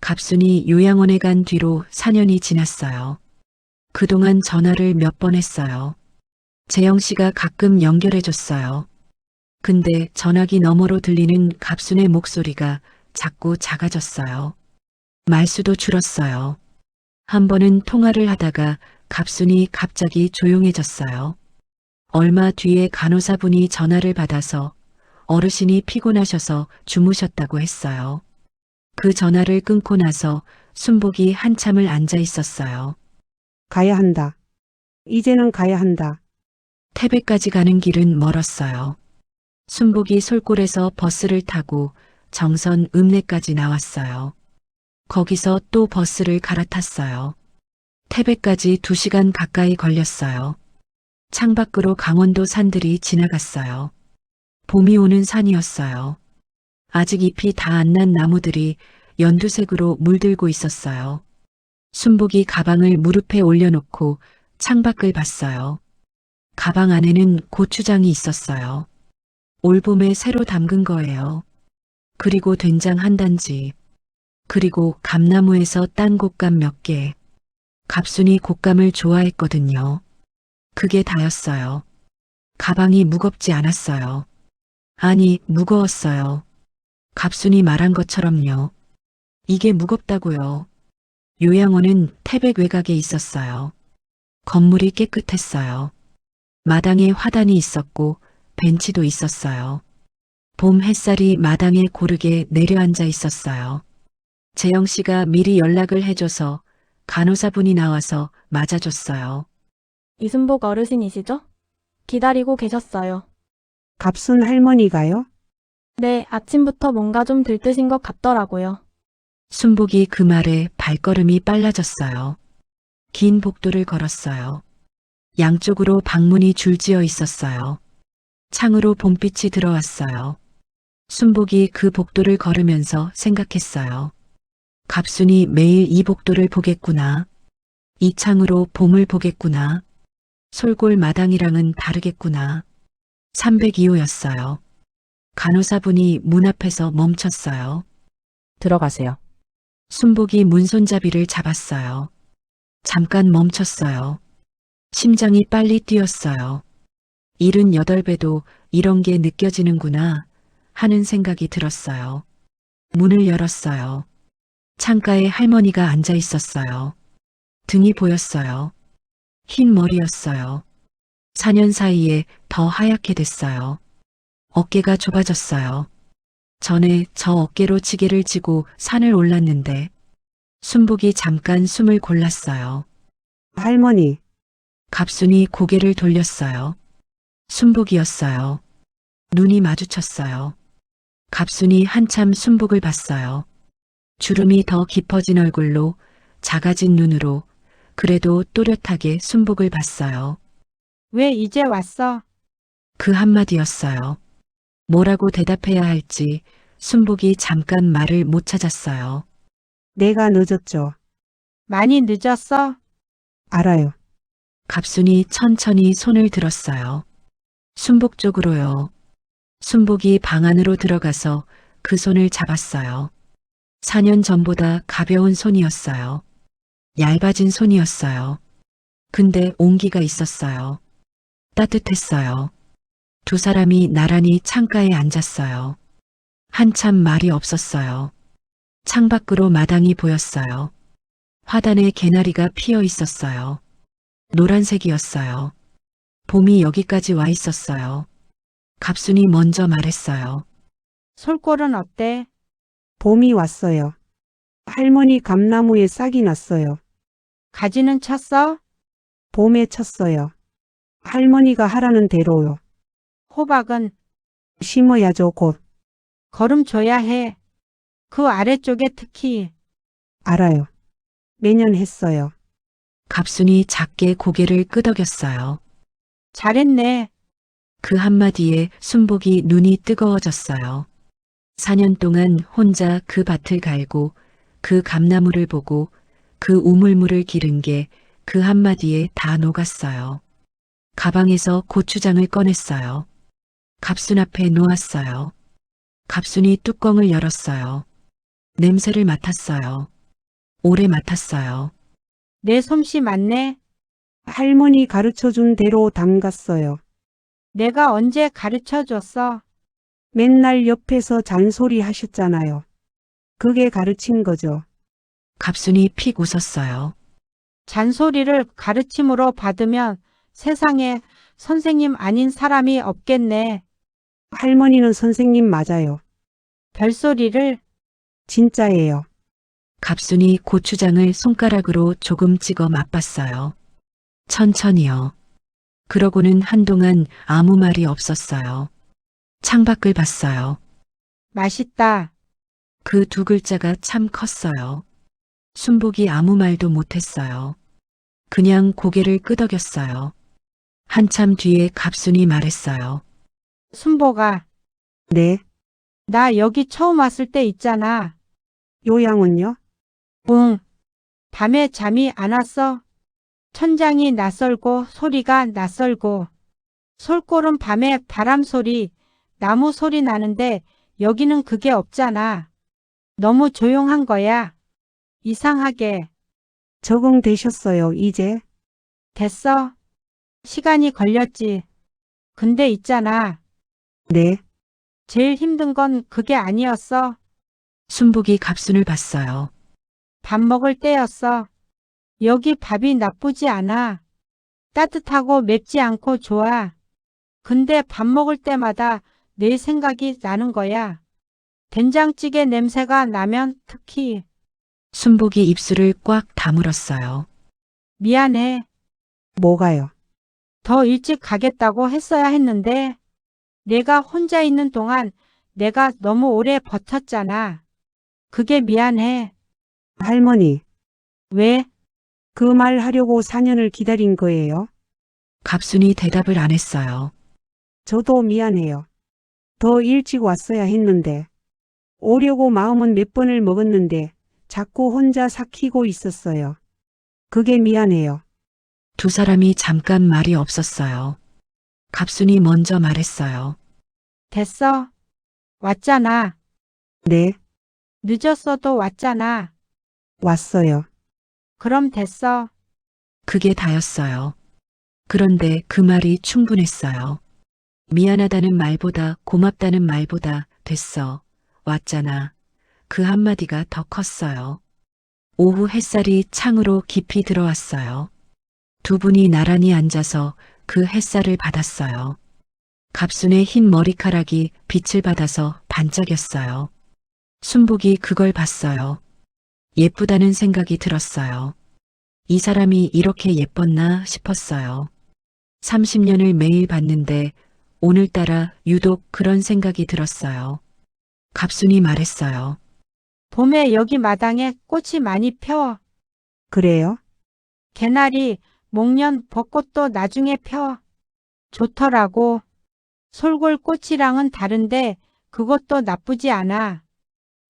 S1: 갑순이 요양원에 간 뒤로 4년이 지났어요. 그동안 전화를 몇 번 했어요. 재영 씨가 가끔 연결해줬어요. 근데 전화기 너머로 들리는 갑순의 목소리가 자꾸 작아졌어요. 말수도 줄었어요. 한 번은 통화를 하다가 갑순이 갑자기 조용해졌어요. 얼마 뒤에 간호사분이 전화를 받아서 어르신이 피곤하셔서 주무셨다고 했어요. 그 전화를 끊고 나서 순복이 한참을 앉아 있었어요.
S2: 가야 한다. 이제는 가야 한다.
S1: 태백까지 가는 길은 멀었어요. 순복이 솔골에서 버스를 타고 정선 읍내까지 나왔어요. 거기서 또 버스를 갈아탔어요. 태백까지 2시간 가까이 걸렸어요. 창밖으로 강원도 산들이 지나갔어요. 봄이 오는 산이었어요. 아직 잎이 다 안 난 나무들이 연두색으로 물들고 있었어요. 순복이 가방을 무릎에 올려놓고 창밖을 봤어요. 가방 안에는 고추장이 있었어요. 올봄에 새로 담근 거예요. 그리고 된장 한 단지. 그리고 감나무에서 딴 곶감 몇 개. 갑순이 곶감을 좋아했거든요. 그게 다였어요. 가방이 무겁지 않았어요. 아니, 무거웠어요. 갑순이 말한 것처럼요. 이게 무겁다고요. 요양원은 태백 외곽에 있었어요. 건물이 깨끗했어요. 마당에 화단이 있었고 벤치도 있었어요. 봄 햇살이 마당에 고르게 내려앉아 있었어요. 재영 씨가 미리 연락을 해줘서 간호사분이 나와서 맞아줬어요.
S6: 이순복 어르신이시죠? 기다리고 계셨어요.
S2: 갑순 할머니가요?
S6: 네, 아침부터 뭔가 좀 들뜨신 것 같더라고요.
S1: 순복이 그 말에 발걸음이 빨라졌어요. 긴 복도를 걸었어요. 양쪽으로 방문이 줄지어 있었어요. 창으로 봄빛이 들어왔어요. 순복이 그 복도를 걸으면서 생각했어요. 갑순이 매일 이 복도를 보겠구나. 이 창으로 봄을 보겠구나. 솔골 마당이랑은 다르겠구나. 302호였어요. 간호사분이 문 앞에서 멈췄어요.
S7: 들어가세요.
S1: 순복이 문손잡이를 잡았어요. 잠깐 멈췄어요. 심장이 빨리 뛰었어요. 78배도 이런 게 느껴지는구나 하는 생각이 들었어요. 문을 열었어요. 창가에 할머니가 앉아 있었어요. 등이 보였어요. 흰 머리였어요. 4년 사이에 더 하얗게 됐어요. 어깨가 좁아졌어요. 전에 저 어깨로 지게를 지고 산을 올랐는데 순복이 잠깐 숨을 골랐어요.
S2: 할머니,
S1: 갑순이 고개를 돌렸어요. 순복이었어요. 눈이 마주쳤어요. 갑순이 한참 순복을 봤어요. 주름이 더 깊어진 얼굴로 작아진 눈으로 그래도 또렷하게 순복을 봤어요.
S3: 왜 이제 왔어?
S1: 그 한마디였어요. 뭐라고 대답해야 할지 순복이 잠깐 말을 못 찾았어요.
S2: 내가 늦었죠.
S3: 많이 늦었어?
S2: 알아요.
S1: 갑순이 천천히 손을 들었어요. 순복 쪽으로요. 순복이 방 안으로 들어가서 그 손을 잡았어요. 4년 전보다 가벼운 손이었어요. 얇아진 손이었어요. 근데 온기가 있었어요. 따뜻했어요. 두 사람이 나란히 창가에 앉았어요. 한참 말이 없었어요. 창밖으로 마당이 보였어요. 화단에 개나리가 피어 있었어요. 노란색이었어요. 봄이 여기까지 와 있었어요. 갑순이 먼저 말했어요.
S3: 솔골은 어때?
S2: 봄이 왔어요. 할머니 감나무에 싹이 났어요.
S3: 가지는 쳤어?
S2: 봄에 쳤어요. 할머니가 하라는 대로요.
S3: 호박은
S2: 심어야죠, 곧.
S3: 거름 줘야 해. 그 아래쪽에 특히
S2: 알아요. 매년 했어요.
S1: 갑순이 작게 고개를 끄덕였어요.
S3: 잘했네.
S1: 그 한마디에 순복이 눈이 뜨거워졌어요. 4년 동안 혼자 그 밭을 갈고 그 감나무를 보고 그 우물물을 기른 게 그 한마디에 다 녹았어요. 가방에서 고추장을 꺼냈어요. 갑순 앞에 놓았어요. 갑순이 뚜껑을 열었어요. 냄새를 맡았어요. 오래 맡았어요.
S3: 내 솜씨 맞네.
S2: 할머니 가르쳐 준 대로 담갔어요.
S3: 내가 언제 가르쳐 줬어?
S2: 맨날 옆에서 잔소리 하셨잖아요. 그게 가르친 거죠.
S1: 갑순이 픽 웃었어요.
S3: 잔소리를 가르침으로 받으면 세상에 선생님 아닌 사람이 없겠네.
S2: 할머니는 선생님 맞아요.
S3: 별소리를
S2: 진짜예요.
S1: 갑순이 고추장을 손가락으로 조금 찍어 맛봤어요. 천천히요. 그러고는 한동안 아무 말이 없었어요. 창밖을 봤어요.
S3: 맛있다.
S1: 그 두 글자가 참 컸어요. 순복이 아무 말도 못했어요. 그냥 고개를 끄덕였어요. 한참 뒤에 갑순이 말했어요.
S3: 순보가
S2: 네.
S3: 나 여기 처음 왔을 때 있잖아.
S2: 요양은요?
S3: 응. 밤에 잠이 안 왔어. 천장이 낯설고 소리가 낯설고 솔골은 밤에 바람 소리, 나무 소리 나는데 여기는 그게 없잖아. 너무 조용한 거야. 이상하게.
S2: 적응되셨어요, 이제?
S3: 됐어. 시간이 걸렸지. 근데 있잖아.
S2: 네.
S3: 제일 힘든 건 그게 아니었어.
S1: 순복이 갑순을 봤어요.
S3: 밥 먹을 때였어. 여기 밥이 나쁘지 않아. 따뜻하고 맵지 않고 좋아. 근데 밥 먹을 때마다 내 생각이 나는 거야. 된장찌개 냄새가 나면 특히
S1: 순복이 입술을 꽉 다물었어요.
S3: 미안해.
S2: 뭐가요?
S3: 더 일찍 가겠다고 했어야 했는데 내가 혼자 있는 동안 내가 너무 오래 버텼잖아. 그게 미안해.
S2: 할머니,
S3: 왜?
S2: 그 말 하려고 4년을 기다린 거예요?
S1: 갑순이 대답을 안 했어요.
S2: 저도 미안해요. 더 일찍 왔어야 했는데. 오려고 마음은 몇 번을 먹었는데 자꾸 혼자 삭히고 있었어요. 그게 미안해요.
S1: 두 사람이 잠깐 말이 없었어요. 갑순이 먼저 말했어요.
S3: 됐어. 왔잖아.
S2: 네,
S3: 늦었어도 왔잖아.
S2: 왔어요.
S3: 그럼 됐어.
S1: 그게 다였어요. 그런데 그 말이 충분했어요. 미안하다는 말보다 고맙다는 말보다 됐어. 왔잖아. 그 한마디가 더 컸어요. 오후 햇살이 창으로 깊이 들어왔어요. 두 분이 나란히 앉아서 그 햇살을 받았어요. 갑순의 흰 머리카락이 빛을 받아서 반짝였어요. 순복이 그걸 봤어요. 예쁘다는 생각이 들었어요. 이 사람이 이렇게 예뻤나 싶었어요. 30년을 매일 봤는데 오늘따라 유독 그런 생각이 들었어요. 갑순이 말했어요.
S3: 봄에 여기 마당에 꽃이 많이 펴.
S2: 그래요?
S3: 개나리, 목련, 벚꽃도 나중에 펴. 좋더라고. 솔골 꽃이랑은 다른데 그것도 나쁘지 않아.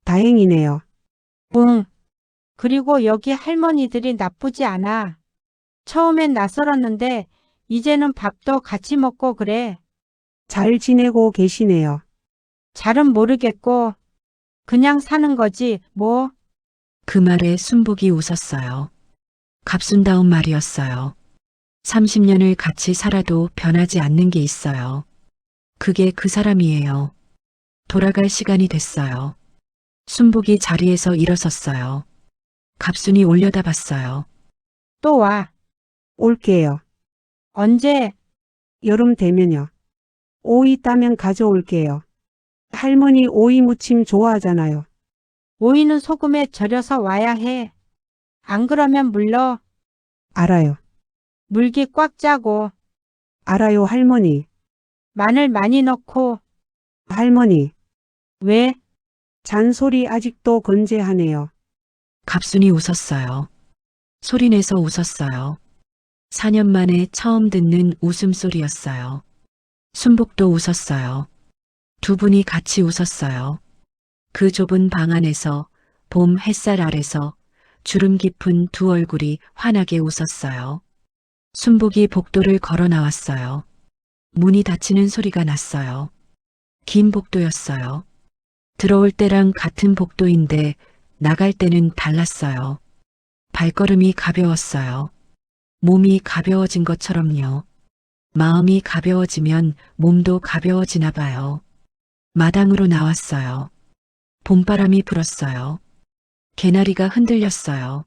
S2: 다행이네요.
S3: 응. 그리고 여기 할머니들이 나쁘지 않아. 처음엔 낯설었는데 이제는 밥도 같이 먹고 그래.
S2: 잘 지내고 계시네요.
S3: 잘은 모르겠고 그냥 사는 거지 뭐.
S1: 그 말에 순복이 웃었어요. 갑순다운 말이었어요. 30년을 같이 살아도 변하지 않는 게 있어요. 그게 그 사람이에요. 돌아갈 시간이 됐어요. 순복이 자리에서 일어섰어요. 갑순이 올려다봤어요.
S3: 또 와.
S2: 올게요.
S3: 언제?
S2: 여름 되면요. 오이 따면 가져올게요. 할머니 오이 무침 좋아하잖아요.
S3: 오이는 소금에 절여서 와야 해. 안 그러면 물러.
S2: 알아요.
S3: 물기 꽉 짜고
S2: 알아요, 할머니.
S3: 마늘 많이 넣고.
S2: 할머니,
S3: 왜?
S2: 잔소리 아직도 건재하네요.
S1: 갑순이 웃었어요. 소리내서 웃었어요. 4년 만에 처음 듣는 웃음소리였어요. 순복도 웃었어요. 두 분이 같이 웃었어요. 그 좁은 방 안에서 봄 햇살 아래서 주름 깊은 두 얼굴이 환하게 웃었어요. 순복이 복도를 걸어 나왔어요. 문이 닫히는 소리가 났어요. 긴 복도였어요. 들어올 때랑 같은 복도인데 나갈 때는 달랐어요. 발걸음이 가벼웠어요. 몸이 가벼워진 것처럼요. 마음이 가벼워지면 몸도 가벼워지나 봐요. 마당으로 나왔어요. 봄바람이 불었어요. 개나리가 흔들렸어요.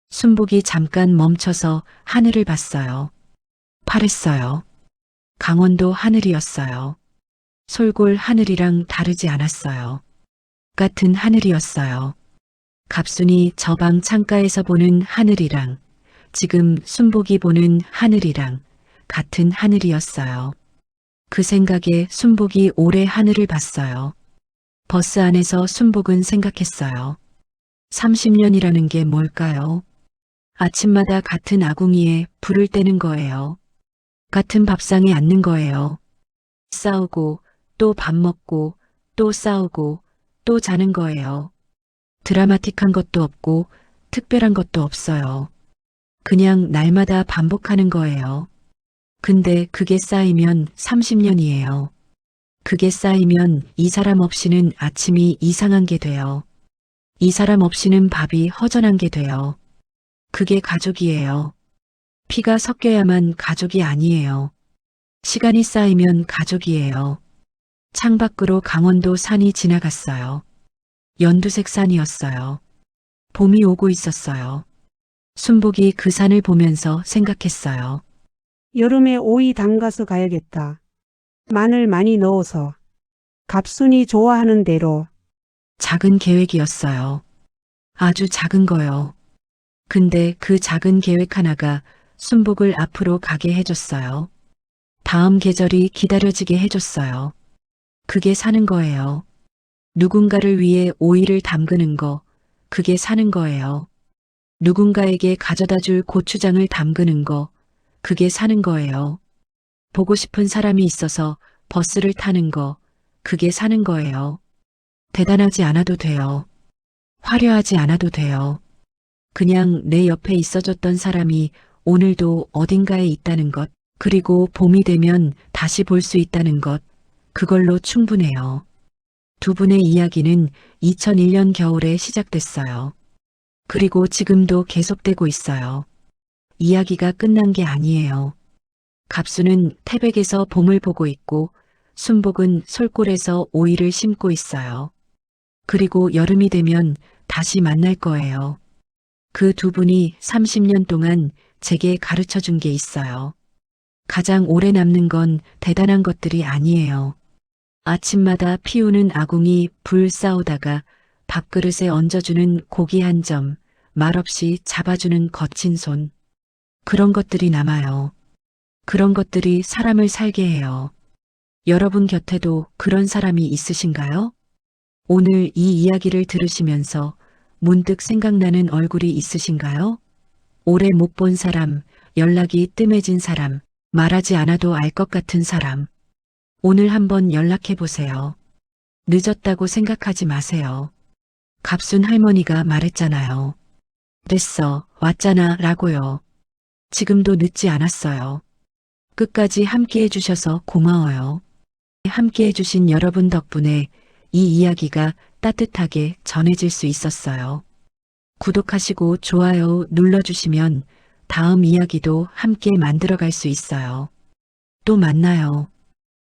S1: 순복이 잠깐 멈춰서 하늘을 봤어요. 파랬어요. 강원도 하늘이었어요. 솔골 하늘이랑 다르지 않았어요. 같은 하늘이었어요. 갑순이 저 방 창가에서 보는 하늘이랑 지금 순복이 보는 하늘이랑 같은 하늘이었어요. 그 생각에 순복이 오래 하늘을 봤어요. 버스 안에서 순복은 생각했어요. 30년이라는 게 뭘까요? 아침마다 같은 아궁이에 불을 떼는 거예요. 같은 밥상에 앉는 거예요. 싸우고 또 밥 먹고 또 싸우고 또 자는 거예요. 드라마틱한 것도 없고 특별한 것도 없어요. 그냥 날마다 반복하는 거예요. 근데 그게 쌓이면 30년이에요. 그게 쌓이면 이 사람 없이는 아침이 이상한 게 돼요. 이 사람 없이는 밥이 허전한 게 돼요. 그게 가족이에요. 피가 섞여야만 가족이 아니에요. 시간이 쌓이면 가족이에요. 창밖으로 강원도 산이 지나갔어요. 연두색 산이었어요. 봄이 오고 있었어요. 순복이 그 산을 보면서 생각했어요.
S2: 여름에 오이 담가서 가야겠다. 마늘 많이 넣어서. 갑순이 좋아하는 대로.
S1: 작은 계획이었어요. 아주 작은 거요. 근데 그 작은 계획 하나가 순복을 앞으로 가게 해줬어요. 다음 계절이 기다려지게 해줬어요. 그게 사는 거예요. 누군가를 위해 오이를 담그는 거, 그게 사는 거예요. 누군가에게 가져다 줄 고추장을 담그는 거, 그게 사는 거예요. 보고 싶은 사람이 있어서 버스를 타는 거, 그게 사는 거예요. 대단하지 않아도 돼요. 화려하지 않아도 돼요. 그냥 내 옆에 있어줬던 사람이 오늘도 어딘가에 있다는 것, 그리고 봄이 되면 다시 볼 수 있다는 것, 그걸로 충분해요. 두 분의 이야기는 2001년 겨울에 시작됐어요. 그리고 지금도 계속되고 있어요. 이야기가 끝난 게 아니에요. 갑수는 태백에서 봄을 보고 있고 순복은 솔골에서 오이를 심고 있어요. 그리고 여름이 되면 다시 만날 거예요. 그 두 분이 30년 동안 제게 가르쳐 준 게 있어요. 가장 오래 남는 건 대단한 것들이 아니에요. 아침마다 피우는 아궁이 불 싸우다가 밥그릇에 얹어주는 고기 한 점, 말없이 잡아주는 거친 손. 그런 것들이 남아요. 그런 것들이 사람을 살게 해요. 여러분 곁에도 그런 사람이 있으신가요? 오늘 이 이야기를 들으시면서 문득 생각나는 얼굴이 있으신가요? 오래 못 본 사람, 연락이 뜸해진 사람, 말하지 않아도 알 것 같은 사람. 오늘 한번 연락해 보세요. 늦었다고 생각하지 마세요. 갑순 할머니가 말했잖아요. 됐어, 왔잖아 라고요. 지금도 늦지 않았어요. 끝까지 함께 해주셔서 고마워요. 함께 해주신 여러분 덕분에 이 이야기가 따뜻하게 전해질 수 있었어요. 구독하시고 좋아요 눌러주시면 다음 이야기도 함께 만들어갈 수 있어요. 또 만나요.